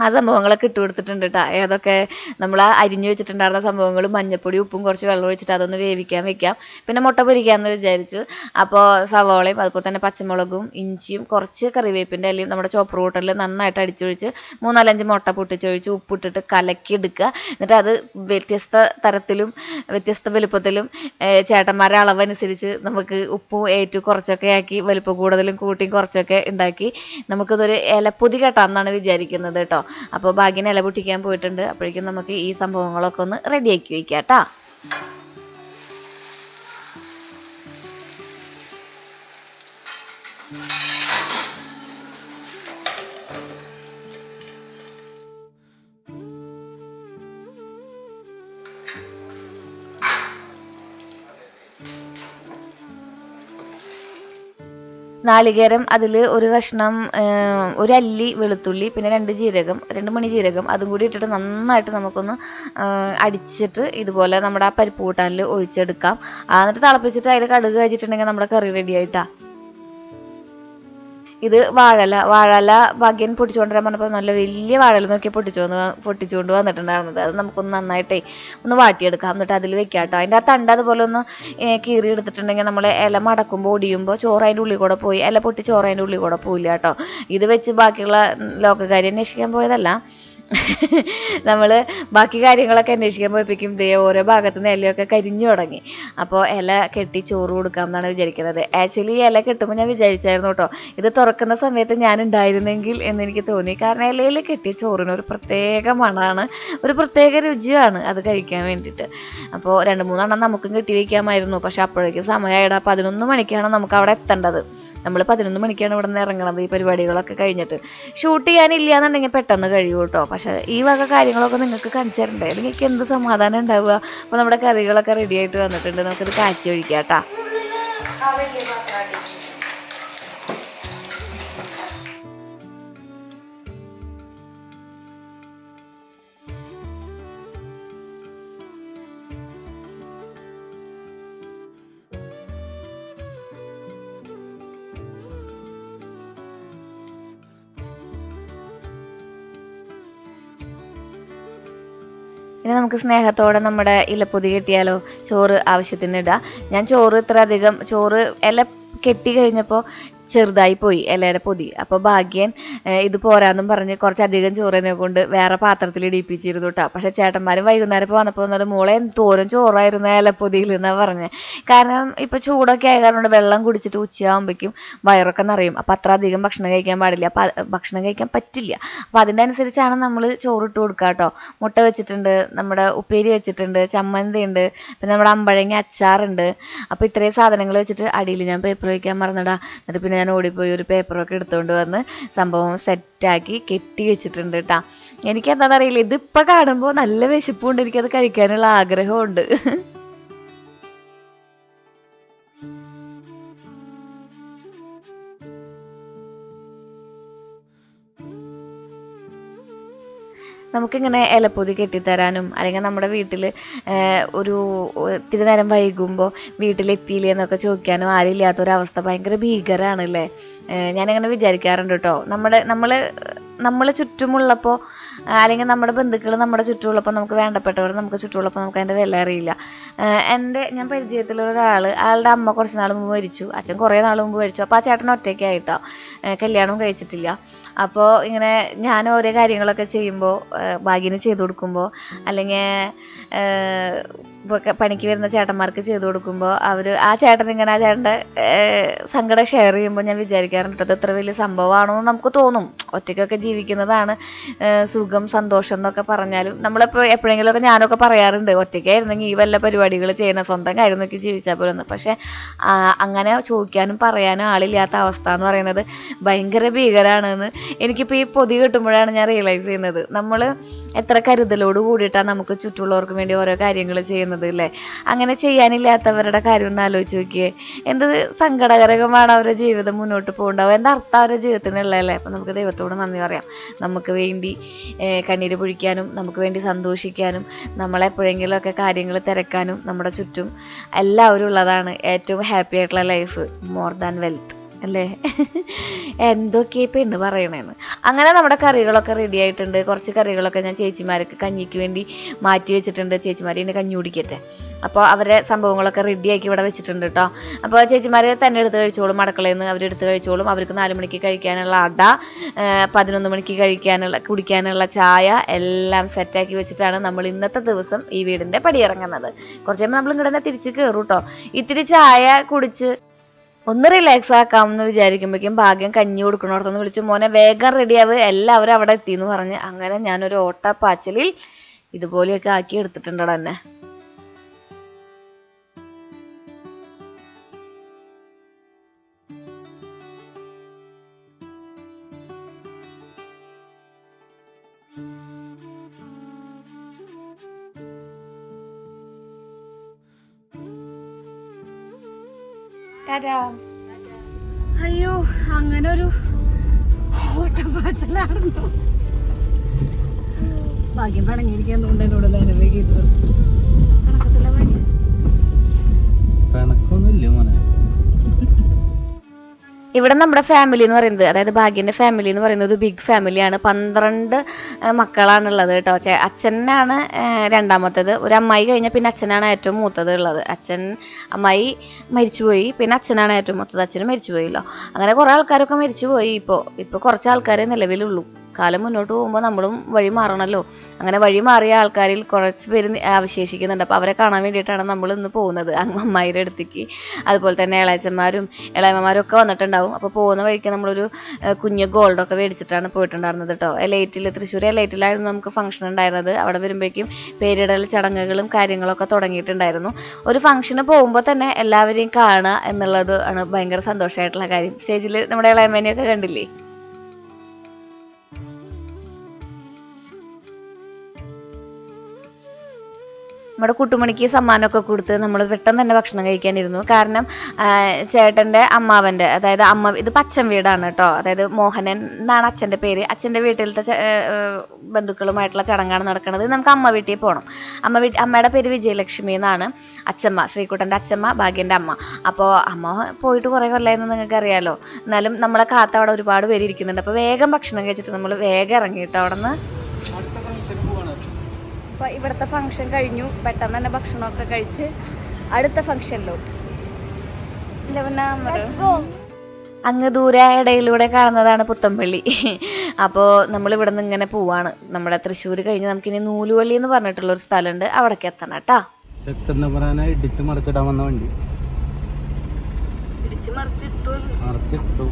ആ സംഭവങ്ങളൊക്കെ ഇട്ട് കൊടുത്തിട്ടുണ്ട് കേട്ടോ. ഏതൊക്കെ നമ്മൾ അരിഞ്ഞു വെച്ചിട്ടുണ്ടായിരുന്ന സംഭവങ്ങൾ മഞ്ഞപ്പൊടി ഉപ്പും കുറച്ച് വെള്ളം ഒഴിച്ചിട്ട് അതൊന്ന് വേവിക്കാൻ വെക്കാം. പിന്നെ മുട്ട പൊരിക്കാമെന്ന് വിചാരിച്ചു. അപ്പോൾ സവോളയും അതുപോലെ തന്നെ പച്ചമുളകും ഇഞ്ചിയും കുറച്ച് കറിവേപ്പിൻ്റെ ഇലയും നമ്മുടെ ചോപ്പർ കൂട്ടറിൽ നന്നായിട്ട് അടിച്ചൊഴിച്ച് 3-4 മുട്ട പൊട്ടിച്ചൊഴിച്ച് ഉപ്പിട്ടിട്ട് കലക്കി എടുക്കുക. എന്നിട്ട് അത് വ്യത്യസ്ത തരത്തിലും വ്യത്യസ്ത വലുപ്പത്തിലും ചേട്ടന്മാരുടെ അളവനുസരിച്ച് നമുക്ക് ഉപ്പും കുറച്ചൊക്കെ ആക്കി വലുപ്പം കൂടുതലും കൂട്ടിയും കുറച്ചൊക്കെ ഉണ്ടാക്കി നമുക്കിതൊരു ഇലപ്പൊതി കെട്ടാമെന്നാണ് വിചാരിക്കുന്നത് കേട്ടോ. അപ്പോൾ ഭാഗ്യന് ഇല പൊട്ടിക്കാൻ പോയിട്ടുണ്ട്. അപ്പോഴേക്കും നമുക്ക് ഈ സംഭവങ്ങളൊക്കെ ഒന്ന് റെഡിയാക്കി വയ്ക്കാം കേട്ടോ. നാളികേരം, അതിൽ ഒരു കഷ്ണം ഒരു അല്ലി വെളുത്തുള്ളി, പിന്നെ 2 മണി ജീരകം അതും കൂടി ഇട്ടിട്ട് നന്നായിട്ട് നമുക്കൊന്ന് അടിച്ചിട്ട് ഇതുപോലെ നമ്മുടെ ആ പരിപ്പ് കൂട്ടാനിൽ ഒഴിച്ചെടുക്കാം. എന്നിട്ട് തിളപ്പിച്ചിട്ട് അതിൽ കടുക് കഴിച്ചിട്ടുണ്ടെങ്കിൽ നമ്മുടെ കറി റെഡി ആയിട്ടാ. ഇത് വാഴല ഭാഗ്യൻ പൊട്ടിച്ചുകൊണ്ടുവരാൻ പറഞ്ഞപ്പോൾ നല്ല വലിയ വാഴല നോക്കി പൊട്ടിച്ചുകൊണ്ട് വന്നിട്ടുണ്ടായിരുന്നത്. അത് നമുക്കൊന്ന് നന്നായിട്ടേ ഒന്ന് വാട്ടിയെടുക്കാം. എന്നിട്ട് അതിൽ വെക്കാം കേട്ടോ. അതിൻ്റെ ആ തണ്ട് അതുപോലെ ഒന്ന് കീറി എടുത്തിട്ടുണ്ടെങ്കിൽ നമ്മൾ ഇല മടക്കുമ്പോൾ ഒടിയുമ്പോൾ ചോറ് അതിൻ്റെ ഉള്ളിൽ കൂടെ പോയി ഇല പൊട്ടി ചോറ് അതിൻ്റെ ഉള്ളിൽ കൂടെ പോയില്ല കേട്ടോ. ഇത് വെച്ച് ബാക്കിയുള്ള ലോകകാര്യം അന്വേഷിക്കാൻ പോയതല്ല. നമ്മൾ ബാക്കി കാര്യങ്ങളൊക്കെ അന്വേഷിക്കാൻ പോയപ്പോഴേക്കും ഓരോ ഭാഗത്തു നിന്ന് ഇലയൊക്കെ കരിഞ്ഞു തുടങ്ങി. അപ്പോൾ ഇല കെട്ടി ചോറ് കൊടുക്കാം എന്നാണ് വിചാരിക്കുന്നത്. ആക്ച്വലി ഇല കെട്ടുമ്പോൾ ഞാൻ വിചാരിച്ചായിരുന്നു കേട്ടോ ഇത് തുറക്കുന്ന സമയത്ത് ഞാൻ ഉണ്ടായിരുന്നെങ്കിൽ എന്നെനിക്ക് തോന്നി. കാരണം ഇലയിൽ കെട്ടിയ ചോറിന് ഒരു പ്രത്യേക മണമാണ്, ഒരു പ്രത്യേക രുചിയാണ് അത് കഴിക്കാൻ വേണ്ടിയിട്ട്. അപ്പോൾ 2-3 നമുക്കും കെട്ടി വയ്ക്കാമായിരുന്നു. പക്ഷെ അപ്പോഴേക്കും സമയമായിടാ 11 മണിക്കാണ് നമുക്ക് അവിടെ എത്തേണ്ടത്. നമ്മൾ 11 മണിക്കാണ് ഇവിടെ നിന്ന് ഇറങ്ങണത് ഈ പരിപാടികളൊക്കെ കഴിഞ്ഞിട്ട്. ഷൂട്ട് ചെയ്യാനില്ല എന്നുണ്ടെങ്കിൽ പെട്ടെന്ന് കഴിയും കേട്ടോ. പക്ഷെ ഈ വക കാര്യങ്ങളൊക്കെ നിങ്ങൾക്ക് കാണിച്ചു തരണ്ടേ, നിങ്ങൾക്ക് എന്ത് സമാധാനം ഉണ്ടാവുക. അപ്പോൾ നമ്മുടെ കറികളൊക്കെ റെഡി ആയിട്ട് വന്നിട്ടുണ്ട്. നമുക്കിത് കാച്ചി ഒഴിക്കാം കേട്ടോ. ഇനി നമുക്ക് സ്നേഹത്തോടെ നമ്മുടെ ഇലപ്പൊതി കെട്ടിയാലോ. ചോറ് ആവശ്യത്തിന് ഇടുക. ഞാൻ ചോറ് ചോറ് ഇല കെട്ടി കഴിഞ്ഞപ്പോൾ ചെറുതായി പോയി ഇലയുടെ പൊതി. അപ്പോൾ ഭാഗ്യൻ ഇത് പോരാന്നും പറഞ്ഞ് കുറച്ചധികം ചോറിനെ കൊണ്ട് വേറെ പാത്രത്തിൽ ഇടിപ്പിച്ചിരുന്നു കേട്ടോ. പക്ഷെ ചേട്ടന്മാരും വൈകുന്നേരം ഇപ്പോൾ വന്നപ്പോൾ വന്നത് മോളെ തോരം ചോറായിരുന്നു ഇലപ്പൊതിയിൽ എന്നാണ് പറഞ്ഞത്. കാരണം ഇപ്പോൾ ചൂടൊക്കെ ആയ കാരണം വെള്ളം കുടിച്ചിട്ട് ഉച്ചയാകുമ്പോഴേക്കും വയറൊക്കെ നിറയും. അപ്പോൾ അത്ര അധികം ഭക്ഷണം കഴിക്കാൻ പാടില്ല, ഭക്ഷണം കഴിക്കാൻ പറ്റില്ല. അപ്പോൾ അതിൻ്റെ അനുസരിച്ചാണ് നമ്മൾ ചോറിട്ട് കൊടുക്കുക കേട്ടോ. മുട്ട വെച്ചിട്ടുണ്ട്, നമ്മുടെ ഉപ്പേരി വെച്ചിട്ടുണ്ട്, ചമ്മന്തി ഉണ്ട്, പിന്നെ നമ്മുടെ അമ്പഴങ്ങ അച്ചാറുണ്ട്. അപ്പോൾ ഇത്രയും സാധനങ്ങൾ വെച്ചിട്ട് അടിയിൽ ഞാൻ പേപ്പർ വയ്ക്കാൻ മറന്നിടാം. എന്നിട്ട് പിന്നെ ഞാൻ ഓടിപ്പോയി ഒരു പേപ്പറൊക്കെ എടുത്തുകൊണ്ട് വന്ന് സംഭവം സെറ്റാക്കി കെട്ടി വെച്ചിട്ടുണ്ട് കേട്ടോ. എനിക്കെന്താണെന്ന് അറിയില്ല, ഇതിപ്പോൾ കാണുമ്പോൾ നല്ല വിശപ്പുണ്ട്, എനിക്കത് കഴിക്കാനുള്ള ആഗ്രഹമുണ്ട്. നമുക്കിങ്ങനെ ഇലപ്പൊതി കെട്ടിത്തരാനും അല്ലെങ്കിൽ നമ്മുടെ വീട്ടിൽ ഒരു ഇത്തിരി നേരം വൈകുമ്പോൾ വീട്ടിലെത്തിയില്ലേ എന്നൊക്കെ ചോദിക്കാനും ആരില്ലാത്തൊരവസ്ഥ ഭയങ്കര ഭീകരമാണല്ലേ. ഞാനങ്ങനെ വിചാരിക്കാറുണ്ട് കേട്ടോ. നമ്മൾ ചുറ്റുമുള്ളപ്പോൾ അല്ലെങ്കിൽ നമ്മുടെ ബന്ധുക്കൾ നമ്മുടെ ചുറ്റുമുള്ളപ്പോൾ, നമുക്ക് വേണ്ടപ്പെട്ടവർ നമുക്ക് ചുറ്റുമുള്ളപ്പോൾ നമുക്ക് അതിൻ്റെ വില അറിയില്ല. ഞാൻ പരിചയത്തിലുള്ള ആളുടെ അമ്മ കുറച്ച് നാൾ മുമ്പ് മരിച്ചു, അച്ഛൻ കുറേ നാൾ മുമ്പ് മരിച്ചു. അപ്പോൾ ആ ചേട്ടൻ ഒറ്റയ്ക്കായിട്ടോ, കല്യാണം കഴിച്ചിട്ടില്ല. അപ്പോൾ ഇങ്ങനെ ഞാൻ ഓരോ കാര്യങ്ങളൊക്കെ ചെയ്യുമ്പോൾ ഭാഗ്യന് ചെയ്തു കൊടുക്കുമ്പോൾ അല്ലെങ്കിൽ പണിക്ക് വരുന്ന ചേട്ടന്മാർക്ക് ചെയ്തു കൊടുക്കുമ്പോൾ ആ ചേട്ടൻ്റെ സങ്കടം ഷെയർ ചെയ്യുമ്പോൾ ഞാൻ വിചാരിക്കാറുണ്ട് അത് ഇത്ര വലിയ സംഭവമാണോ എന്ന് നമുക്ക് തോന്നും. ഒറ്റയ്ക്കൊക്കെ ജീവിക്കുന്നതാണ് സുഖം സന്തോഷം എന്നൊക്കെ പറഞ്ഞാലും നമ്മളിപ്പോൾ എപ്പോഴെങ്കിലുമൊക്കെ ഞാനൊക്കെ പറയാറുണ്ട് ഒറ്റയ്ക്കായിരുന്നെങ്കിൽ ഈ വല്ല പരിപാടികൾ ചെയ്യുന്ന സ്വന്തം കാര്യം നോക്കി ജീവിച്ചാൽ പോലെന്ന്. പക്ഷെ അങ്ങനെ ചോദിക്കാനും പറയാനും ആളില്ലാത്ത അവസ്ഥ എന്ന് പറയുന്നത് ഭയങ്കര ഭീകരമാണെന്ന് എനിക്കിപ്പോൾ ഈ പൊതി കിട്ടുമ്പോഴാണ് ഞാൻ റിയലൈസ് ചെയ്യുന്നത്. നമ്മൾ എത്ര കരുതലോട് കൂടിയിട്ടാണ് നമുക്ക് ചുറ്റുള്ളവർക്ക് വേണ്ടി ഓരോ കാര്യങ്ങൾ ചെയ്യുന്നത് അല്ലേ. അങ്ങനെ ചെയ്യാനില്ലാത്തവരുടെ കാര്യം ഒന്ന് ആലോചിച്ച് നോക്കിയേ. എന്ത് സങ്കടകരമാണ് അവരുടെ ജീവിതം മുന്നോട്ട് പോകണ്ടാവും, എന്താ അർത്ഥം അവരുടെ ജീവിതത്തിനുള്ളതല്ലേ. അപ്പം നമുക്ക് ദൈവത്തോട് നന്ദി പറയാം. നമുക്ക് വേണ്ടി കണ്ണീര് പൊഴിക്കാനും നമുക്ക് വേണ്ടി സന്തോഷിക്കാനും നമ്മളെപ്പോഴെങ്കിലുമൊക്കെ കാര്യങ്ങൾ തിരക്കാനും നമ്മുടെ ചുറ്റും എല്ലാവരും ഉള്ളതാണ് ഏറ്റവും ഹാപ്പി ആയിട്ടുള്ള ലൈഫ്. മോർ ദാൻ വെൽത്ത് അല്ലേ. എന്തൊക്കെയാ പെണ്ണ് പറയണേന്ന്. അങ്ങനെ നമ്മുടെ കറികളൊക്കെ റെഡി ആയിട്ടുണ്ട്. കുറച്ച് കറികളൊക്കെ ഞാൻ ചേച്ചിമാർക്ക് കഞ്ഞിക്ക് വേണ്ടി മാറ്റി വെച്ചിട്ടുണ്ട്. ചേച്ചിമാർ ഇതിന് കഞ്ഞി കുടിക്കട്ടെ. അപ്പോൾ അവരെ സംഭവങ്ങളൊക്കെ റെഡിയാക്കി ഇവിടെ വെച്ചിട്ടുണ്ട് കേട്ടോ. അപ്പോൾ ചേച്ചിമാർ തന്നെ എടുത്ത് കഴിച്ചോളും, അടുക്കളയിൽ നിന്ന് അവരെടുത്ത് കഴിച്ചോളും. അവർക്ക് 4 മണിക്ക് കഴിക്കാനുള്ള അട, 11 മണിക്ക് കുടിക്കാനുള്ള ചായ എല്ലാം സെറ്റാക്കി വെച്ചിട്ടാണ് നമ്മൾ ഇന്നത്തെ ദിവസം ഈ വീടിൻ്റെ പടിയിറങ്ങുന്നത്. കുറച്ച് കഴിയുമ്പോൾ നമ്മൾ ഇങ്ങോട്ട് തന്നെ തിരിച്ച് കയറും കേട്ടോ. ഇത്തിരി ചായ കുടിച്ച് ഒന്ന് റിലാക്സ് ആക്കാമെന്ന് വിചാരിക്കുമ്പോഴേക്കും ഭാഗ്യം കഞ്ഞി കൊടുക്കണോടത്തൊന്ന് വിളിച്ചു, മോനെ വേഗം റെഡിയാവ്, എല്ലാവരും അവിടെ എത്തിയെന്ന് പറഞ്ഞ് അങ്ങനെ ഞാനൊരു ഓട്ടപ്പാച്ചിലിൽ ഇതുപോലെയൊക്കെ ആക്കി എടുത്തിട്ടുണ്ടോ എന്നെ. അയ്യോ, അങ്ങനെ ഒരു ഓട്ടപ്പാച്ചിലായിരുന്നു. ഭാഗ്യം പണങ്ങിയിരിക്കുന്നതുകൊണ്ട് എന്നോട് അനുഭവിക്കുന്നത് ഇവിടെ നമ്മുടെ ഫാമിലി എന്ന് പറയുന്നത്, അതായത് ഭാഗ്യൻ്റെ ഫാമിലി എന്ന് പറയുന്നത് ബിഗ് ഫാമിലിയാണ്. 12 മക്കളാണുള്ളത് കേട്ടോ. അച്ഛനാണ് രണ്ടാമത്തേത്. ഒരു അമ്മായി കഴിഞ്ഞാൽ പിന്നെ അച്ഛനാണ് ഏറ്റവും മൂത്തത് ഉള്ളത്. അമ്മായി മരിച്ചുപോയി, പിന്നെ അച്ഛനാണ് ഏറ്റവും മൂത്തത്. അച്ഛനും മരിച്ചുപോയല്ലോ. അങ്ങനെ കുറേ ആൾക്കാരൊക്കെ മരിച്ചുപോയി. ഇപ്പോൾ കുറച്ച് ആൾക്കാരെ നിലവിലുള്ളൂ. കാലം മുന്നോട്ട് പോകുമ്പോൾ നമ്മളും വഴി മാറണമല്ലോ. അങ്ങനെ വഴി മാറിയ ആൾക്കാരിൽ കുറച്ച് പേര് അവശേഷിക്കുന്നുണ്ട്. അപ്പോൾ അവരെ കാണാൻ വേണ്ടിയിട്ടാണ് നമ്മൾ ഇന്ന് പോകുന്നത് അമ്മായിയുടെ അടുത്തേക്ക്. അതുപോലെ തന്നെ ഇളയച്ചന്മാരും ഇളയമ്മമാരും ഒക്കെ വന്നിട്ടുണ്ടാവും. അപ്പോൾ പോകുന്ന വഴിക്ക് നമ്മളൊരു കുഞ്ഞ് ഗോൾഡൊക്കെ മേടിച്ചിട്ടാണ് പോയിട്ടുണ്ടായിരുന്നത് കേട്ടോ. എലൈറ്റിൽ, തൃശ്ശൂർ എലൈറ്റിലായിരുന്നു നമുക്ക് ഫംഗ്ഷൻ ഉണ്ടായിരുന്നത്. അവിടെ വരുമ്പോഴേക്കും പേരിടൽ ചടങ്ങുകളും കാര്യങ്ങളൊക്കെ തുടങ്ങിയിട്ടുണ്ടായിരുന്നു. ഒരു ഫംഗ്ഷന് പോകുമ്പോൾ തന്നെ എല്ലാവരെയും കാണുക എന്നുള്ളത് ആണ് ഭയങ്കര സന്തോഷമായിട്ടുള്ള കാര്യം. സ്റ്റേജിൽ നമ്മുടെ ഇളയമ്മേനെയൊക്കെ കണ്ടില്ലേ. നമ്മുടെ കുട്ടുമണിക്ക് സമ്മാനമൊക്കെ കൊടുത്ത് നമ്മൾ പെട്ടെന്ന് തന്നെ ഭക്ഷണം കഴിക്കാനിരുന്നു. കാരണം ചേട്ടൻ്റെ അമ്മാവൻ്റെ, അതായത് ഇത് പച്ചൻ വീടാണ് കേട്ടോ. അതായത് മോഹനൻ എന്നാണ് അച്ഛൻ്റെ പേര്. അച്ഛൻ്റെ വീട്ടിലത്തെ ബന്ധുക്കളുമായിട്ടുള്ള ചടങ്ങാണ് നടക്കുന്നത്. നമുക്ക് അമ്മ വീട്ടിൽ പോകണം. അമ്മയുടെ പേര് വിജയലക്ഷ്മി എന്നാണ്. അച്ഛമ്മ, ശ്രീകുട്ടൻ്റെ അച്ഛമ്മ, ഭാഗ്യൻ്റെ അമ്മ. അപ്പോൾ അമ്മ പോയിട്ട് കുറേ കൊല്ലമായിരുന്നു, നിങ്ങൾക്ക് അറിയാലോ. എന്നാലും നമ്മളെ കാത്ത അവിടെ ഒരുപാട് പേര് ഇരിക്കുന്നുണ്ട്. അപ്പോൾ വേഗം ഭക്ഷണം കഴിച്ചിട്ട് നമ്മൾ വേഗം ഇറങ്ങി കേട്ടോ അവിടെ നിന്ന്. അപ്പോൾ ഇവിടുത്തെ ഫംഗ്ഷൻ കഴിഞ്ഞു. പെട്ടെന്ന് തന്നെ ഭക്ഷണമൊക്കെ കഴിച്ച് അടുത്ത ഫംഗ്ഷനിലോട്ട്. അങ്ങ് ദൂരെ ഇടയിലൂടെ കാണുന്നതാണ് പുത്തമ്പള്ളി. അപ്പോൾ നമ്മളിവിടെ നിന്ന് ഇങ്ങനെ പോവാണ്. നമ്മുടെ തൃശ്ശൂർ കഴിഞ്ഞ് നമുക്കിനി നൂലുവള്ളി എന്ന് പറഞ്ഞിട്ടുള്ളൊരു സ്ഥലമുണ്ട്, അവിടേക്ക് എത്തണം കേട്ടോ. ഇടിച്ചു മറിച്ചിടാൻ വന്ന വണ്ടി മറിച്ചിട്ടു.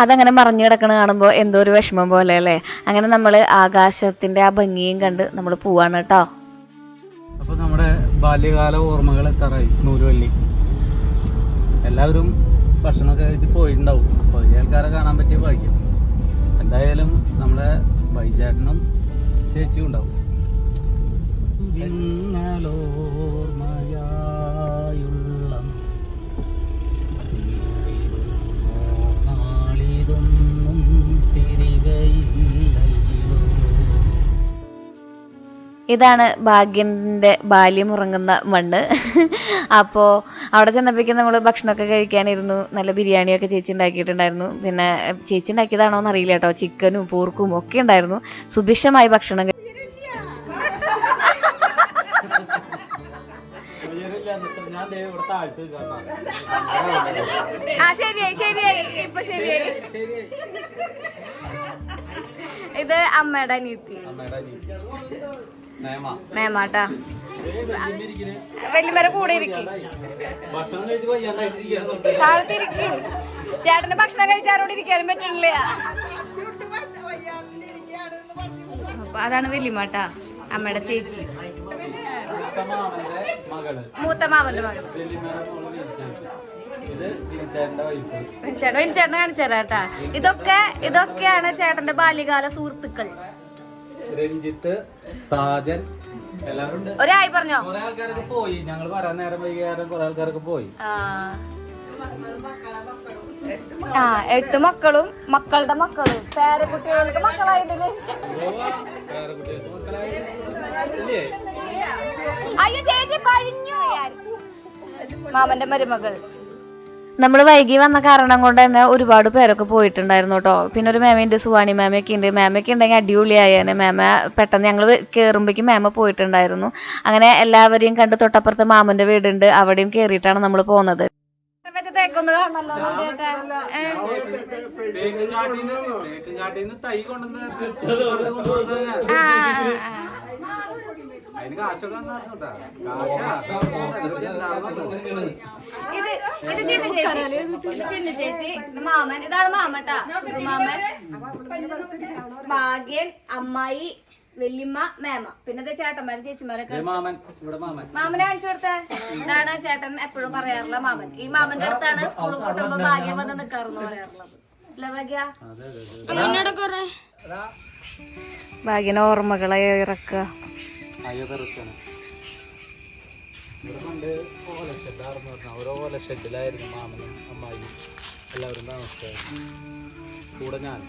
അതങ്ങനെ മറിഞ്ഞു കിടക്കണ കാണുമ്പോൾ എന്തോ ഒരു വിഷമം പോലെ അല്ലേ. അങ്ങനെ നമ്മൾ ആകാശത്തിന്റെ ആ ഭംഗിയും കണ്ട് നമ്മൾ പോവാണ് കേട്ടോ. അപ്പൊ നമ്മുടെ ബാല്യകാല ഓർമ്മകൾ എത്താറായി നൂലുവള്ളി. എല്ലാവരും ഭക്ഷണമൊക്കെ കഴിച്ച് പോയിട്ടുണ്ടാവും. പകുതി ആൾക്കാരെ കാണാൻ പറ്റിയ ഭാഗ്യം. എന്തായാലും നമ്മുടെ വൈചേട്ടനും ചേച്ചിയും ഉണ്ടാവും. ഇതാണ് ഭാഗ്യൻ്റെ ബാല്യം ഉറങ്ങുന്ന മണ്ണ്. അപ്പോൾ അവിടെ ചെന്നപ്പോഴേക്കും നമ്മൾ ഭക്ഷണമൊക്കെ കഴിക്കാനിരുന്നു. നല്ല ബിരിയാണിയൊക്കെ ചേച്ചി ഉണ്ടാക്കിയിട്ടുണ്ടായിരുന്നു. പിന്നെ ചേച്ചി ഉണ്ടാക്കിയതാണോ എന്ന് അറിയില്ല കേട്ടോ. ചിക്കനും പോർക്കും ഒക്കെ ഉണ്ടായിരുന്നു. സുഭിക്ഷമായി ഭക്ഷണം. ഇത് അമ്മയുടെ അനിയത്തി നേമാട്ടാ. വല്യമ്മരെ കൂടെ ഇരിക്കും. ചേട്ടന്റെ ഭക്ഷണം കഴിച്ചാരോട് ഇരിക്കാനും പറ്റണില്ല. അപ്പൊ അതാണ് വല്യമ്മട്ടാ, അമ്മയുടെ ചേച്ചി, മൂത്ത മാമന്റെ മകൾ. ചേട്ടൻ കാണിച്ചു തരാട്ടാ. ഇതൊക്കെയാണ് ചേട്ടന്റെ ബാല്യകാല സുഹൃത്തുക്കൾ. രഞ്ജിത്ത്, സാജൻ, എല്ലാവരും ഒരായി പറഞ്ഞോ. കുറെ ആൾക്കാരൊക്കെ പോയി, ഞങ്ങൾ പറയാൻ നേരം വൈകിയാലും കുറെ ആൾക്കാരൊക്കെ പോയി. 8 മക്കളും മക്കളുടെ മക്കളും പേരക്കുട്ടികൾക്ക് മക്കളായിട്ടില്ലേ? അയ്യോ ചേച്ചി കഴിഞ്ഞു. മാമന്റെ മരുമകൾ. നമ്മൾ വൈകി വന്ന കാരണം കൊണ്ട് തന്നെ ഒരുപാട് പേരൊക്കെ പോയിട്ടുണ്ടായിരുന്നു കേട്ടോ. പിന്നെ ഒരു മേമയുണ്ട്, സുവാണി മേമയൊക്കെ ഉണ്ട്. മേമയൊക്കെ ഉണ്ടെങ്കിൽ അടിപൊളിയായേനെ. മേമ പെട്ടെന്ന് ഞങ്ങൾ കയറുമ്പോഴേക്കും മേമ പോയിട്ടുണ്ടായിരുന്നു. അങ്ങനെ എല്ലാവരെയും കണ്ട് തൊട്ടപ്പുറത്ത് മാമന്റെ വീടുണ്ട്, അവിടെയും കയറിയിട്ടാണ് നമ്മൾ പോകുന്നത്. ഇത് ചിന്ന ചേച്ചി, മാമൻ, ഇതാണ് മാമട്ടാ, മാമൻ, ഭാഗ്യൻ, അമ്മായി, വല്യമ്മ, മേമ, പിന്നെ ചേട്ടന്മാരും ചേച്ചിമാരൊക്കെ. മാമനെ കാണിച്ചു കൊടുത്തേ. ഇതാണ് ചേട്ടൻ എപ്പോഴും പറയാറുള്ള മാമൻ. ഈ മാമന്റെ അടുത്താണ് സ്കൂൾ കൂട്ടുമ്പോ ഭാഗ്യം വന്ന് നിക്കാറെന്ന് പറയാറുള്ളത്. അല്ല ഭാഗ്യ? ഭാഗ്യന് ഓർമ്മകളെ ഇറക്കുക. ഷെഡിലായിരുന്നു മാമനും അമ്മായിയും എല്ലാവരും താമസിച്ചായിരുന്നു. കൂടെ ഞാൻ.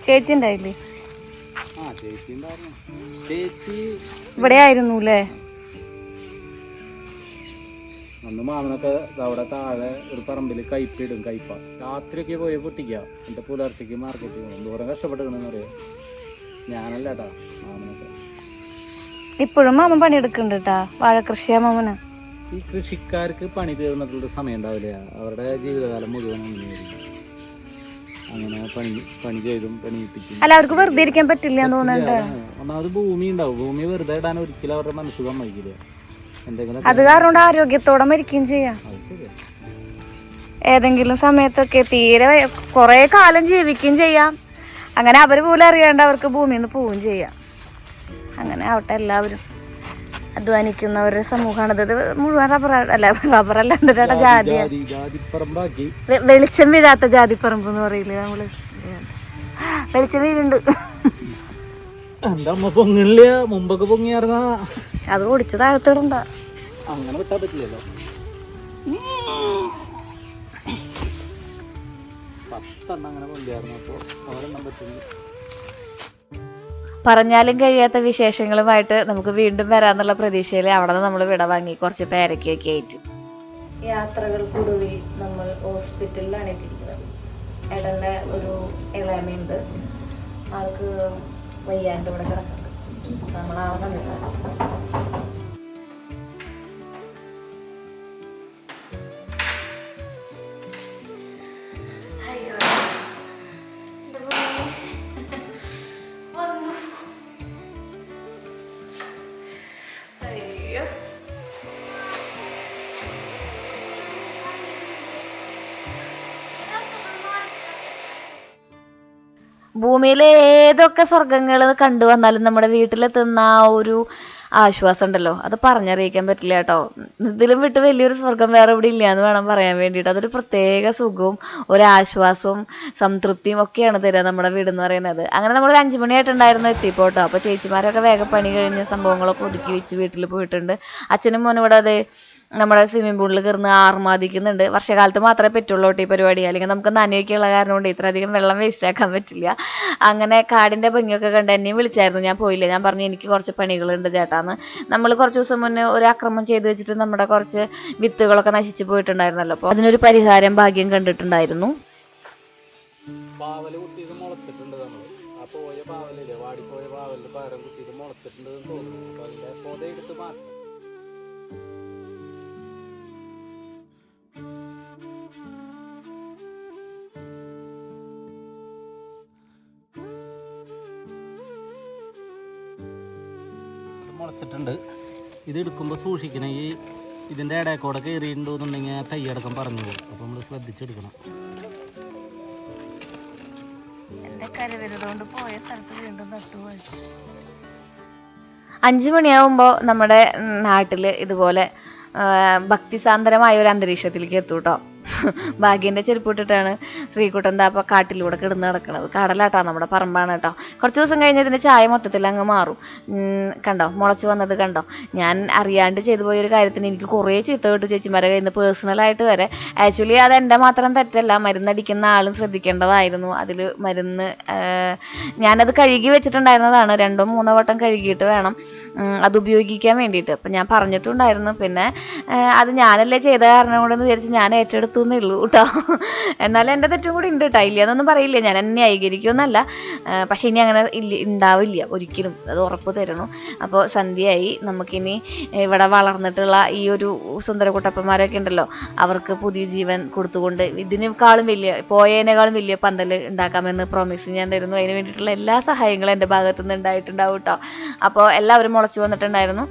ചേച്ചി ഉണ്ടായില്ലേ? ചേച്ചി ഉണ്ടായിരുന്നു. ചേച്ചി ഇവിടെ ആയിരുന്നു അല്ലേ? അന്ന് മാമനൊക്കെ അവിടെ താഴെ ഒരു പറമ്പിൽ കയ്പിടും. കയ്പ രാത്രിയൊക്കെ പോയി പൊട്ടിക്കുക. എന്നിട്ട് പുലർച്ചയ്ക്ക് മാർക്കറ്റിൽ പോകും. ദൂരം കഷ്ടപ്പെട്ടിരുന്നെന്ന് അറിയാം. ഞാനല്ലേട്ടാ മാമനൊക്കെ. ഇപ്പോഴും മാമൻ പണിയെടുക്കുന്നുണ്ട് കേട്ടാ. വാഴകൃഷിയാ മാമന. ഈ കൃഷിക്കാർക്ക് പണി തീർന്നിട്ടുള്ള സമയം ഉണ്ടാവില്ല. അവരുടെ ജീവിതകാലം മുഴുവൻ അങ്ങനെ പണി ചെയ്തും പണിയിപ്പിക്കും. അല്ല, അവർക്ക് വെറുതെ ഇരിക്കാൻ പറ്റില്ല തോന്നുന്നുണ്ട്. ഒന്നാമത് ഭൂമി ഉണ്ടാവും. ഭൂമി വെറുതെ ഇടാൻ ഒരിക്കലും അവരുടെ മനസ്സ് സമ്മതിക്കില്ല. എന്തെങ്കിലും അത് കാരണം ആരോഗ്യത്തോടെ മരിക്കുകയും ചെയ്യാം. ഏതെങ്കിലും സമയത്തൊക്കെ തീരെ കുറെ കാലം ജീവിക്കുകയും ചെയ്യാം. അങ്ങനെ അവർ പോലും അറിയാണ്ട് അവർക്ക് ഭൂമിയിൽ നിന്ന് പോവുകയും ചെയ്യാം. അങ്ങനെ ആവട്ടെ, എല്ലാവരും അധ്വാനിക്കുന്നവരുടെ സമൂഹമാണ് ഇത്. മുഴുവൻ റബ്ബറല്ല, എന്താ ജാതി, വെളിച്ചം വീഴാത്ത ജാതിപ്പറമ്പ് എന്ന് പറയില്ലേ നമ്മള്. വെളിച്ചം വീഴുണ്ട്. എന്റെ അമ്മ പൊങ്ങില്ല, മുമ്പൊക്കെ പൊങ്ങിയായിരുന്ന അത് ഓടിച്ച് താഴത്തിടണ്ട. അങ്ങനെ വിട്ടാ പറ്റില്ലല്ലോ. 10 അങ്ങനെ പൊങ്ങിയായിരുന്നു. അപ്പൊ അവരെണ്ണം പറ്റുന്നു. പറഞ്ഞാലും കഴിയാത്ത വിശേഷങ്ങളുമായിട്ട് നമുക്ക് വീണ്ടും വരാന്നുള്ള പ്രതീക്ഷയിൽ അവിടെ നിന്ന് നമ്മൾ വിട വാങ്ങി കുറച്ച് പേരക്കൊക്കെ ആയിട്ട്. യാത്രകൾക്കൊടുവിൽ നമ്മൾ ഹോസ്പിറ്റലിലാണ് എത്തിയിരിക്കുന്നത്. ഏട്ടൻ്റെ ഒരു ഇളയമയുണ്ട്, ആൾക്ക് വയ്യാണ്ട് ഇവിടെ കിടക്കുന്നുണ്ട്. നമ്മളാളെ കണ്ടിട്ടാണ്. ഭൂമിയിലെ ഏതൊക്കെ സ്വർഗങ്ങൾ കണ്ടു വന്നാലും നമ്മുടെ വീട്ടിലെത്തുന്ന ആ ഒരു ആശ്വാസം ഉണ്ടല്ലോ, അത് പറഞ്ഞറിയിക്കാൻ പറ്റില്ല കേട്ടോ. ഇതിലും വിട്ട് വലിയൊരു സ്വർഗം വേറെ ഇവിടെ ഇല്ല എന്ന് വേണം പറയാൻ വേണ്ടിയിട്ട്. അതൊരു പ്രത്യേക സുഖവും ഒരാശ്വാസവും സംതൃപ്തിയും ഒക്കെയാണ് തരിക നമ്മുടെ വീടെന്ന് പറയുന്നത്. അങ്ങനെ നമ്മൾ 5 മണിയായിട്ടുണ്ടായിരുന്നു എത്തിപ്പോട്ടോ. അപ്പോൾ ചേച്ചിമാരൊക്കെ വേഗം പണി കഴിഞ്ഞ സംഭവങ്ങളൊക്കെ ഒതുക്കി വെച്ച് വീട്ടിൽ പോയിട്ടുണ്ട്. അച്ഛനും മോനും ഇവിടെ അത് നമ്മുടെ സ്വിമ്മിംഗ് പൂളിൽ കയറുന്ന ആർമാദിക്കുന്നുണ്ട്. വർഷകാലത്ത് മാത്രമേ പറ്റുള്ളൂ ഈ പരിപാടി, അല്ലെങ്കിൽ നമുക്ക് നനയൊക്കെയുള്ള കാരണം കൊണ്ട് ഇത്രയധികം വെള്ളം വേസ്റ്റ് ആക്കാൻ പറ്റില്ല. അങ്ങനെ കാടിൻ്റെ ഭംഗിയൊക്കെ കണ്ട് എന്നെയും വിളിച്ചായിരുന്നു. ഞാൻ പോയില്ല. ഞാൻ പറഞ്ഞു എനിക്ക് കുറച്ച് പണികളുണ്ട് ചേട്ടാന്ന്. നമ്മൾ കുറച്ച് ദിവസം മുന്നേ ഒരു ആക്രമണം ചെയ്ത് വെച്ചിട്ട് നമ്മുടെ കുറച്ച് വിത്തുകളൊക്കെ നശിച്ചു പോയിട്ടുണ്ടായിരുന്നല്ലോ. അപ്പോൾ അതിനൊരു പരിഹാരം ഭാഗ്യം കണ്ടിട്ടുണ്ടായിരുന്നു. മുളച്ചിട്ടുണ്ട്. ഇത് എടുക്കുമ്പോൾ സൂക്ഷിക്കണം, ഈ ഇതിൻ്റെ ഇടയ്ക്കൂടെ കയറിയിട്ടുണ്ടോന്നുണ്ടെങ്കിൽ തൈയടക്കം പറഞ്ഞു പോകും. അപ്പോൾ നമ്മൾ ശ്രദ്ധിച്ചെടുക്കണം. എൻ്റെ കരുവരുതുകൊണ്ട് പോയ സ്ഥലത്ത് വീണ്ടും നട്ടുപോയി. 5 മണിയാവുമ്പോൾ നമ്മുടെ നാട്ടിൽ ഇതുപോലെ ഭക്തിസാന്ദ്രമായ ഒരു അന്തരീക്ഷത്തിലേക്ക് എത്തും കേട്ടോ. ഭാഗ്യൻ്റെ ചെരുപ്പിട്ടിട്ടാണ് ശ്രീകുട്ടൻ അപ്പോൾ കാട്ടിലൂടെ കിടന്ന് കിടക്കുന്നത്. കടലാട്ടാ, നമ്മുടെ പറമ്പാണ് കേട്ടോ. കുറച്ച് ദിവസം കഴിഞ്ഞ് ഇതിൻ്റെ ചായ മൊത്തത്തിൽ അങ്ങ് മാറും. കണ്ടോ മുളച്ചു വന്നത് കണ്ടോ. ഞാൻ അറിയാണ്ട് ചെയ്തു പോയൊരു കാര്യത്തിന് എനിക്ക് കുറേ ചീത്ത കേട്ടു ചേച്ചിമാരെ കയ്യിൽ നിന്ന്, പേഴ്സണലായിട്ട് വരെ. ആക്ച്വലി അത് എൻ്റെ മാത്രം തെറ്റല്ല, മരുന്നടിക്കുന്ന ആളും ശ്രദ്ധിക്കേണ്ടതായിരുന്നു. അതിൽ മരുന്ന് ഞാനത് കഴുകി വെച്ചിട്ടുണ്ടായിരുന്നതാണ്. 2-3 വട്ടം കഴുകിയിട്ട് വേണം അത് ഉപയോഗിക്കാൻ വേണ്ടിയിട്ട്. അപ്പം ഞാൻ പറഞ്ഞിട്ടുണ്ടായിരുന്നു. പിന്നെ അത് ഞാനല്ലേ ചെയ്ത കാരണം കൊണ്ടെന്ന് വിചാരിച്ച് ഞാൻ ഏറ്റെടുത്തു എന്നേ ഉള്ളൂ കേട്ടോ. എന്നാലും എൻ്റെ തെറ്റും കൂടി ഉണ്ട് കേട്ടോ, ഇല്ല എന്നൊന്നും പറയില്ല, ഞാൻ എന്നെ ന്യായീകരിക്കുമെന്നല്ല. പക്ഷെ ഇനി അങ്ങനെ ഉണ്ടാവില്ല ഒരിക്കലും, അത് ഉറപ്പ് തരണു. അപ്പോൾ സന്ധ്യയായി. നമുക്കിനി ഇവിടെ വളർന്നിട്ടുള്ള ഈ ഒരു സുന്ദരക്കുട്ടപ്പന്മാരൊക്കെ ഉണ്ടല്ലോ, അവർക്ക് പുതിയ ജീവൻ കൊടുത്തുകൊണ്ട് ഇതിനേക്കാളും വലിയ, പോയതിനേക്കാളും വലിയ പന്തൽ ഉണ്ടാക്കാമെന്ന് പ്രോമിസ് ഞാൻ തരുന്നു. അതിന് വേണ്ടിയിട്ടുള്ള എല്ലാ സഹായങ്ങളും എൻ്റെ ഭാഗത്തു നിന്ന് ഉണ്ടായിട്ടുണ്ടാവും കേട്ടോ. അപ്പോൾ എല്ലാവരും മുളച്ചു വന്നിട്ടുണ്ടായിരുന്നു.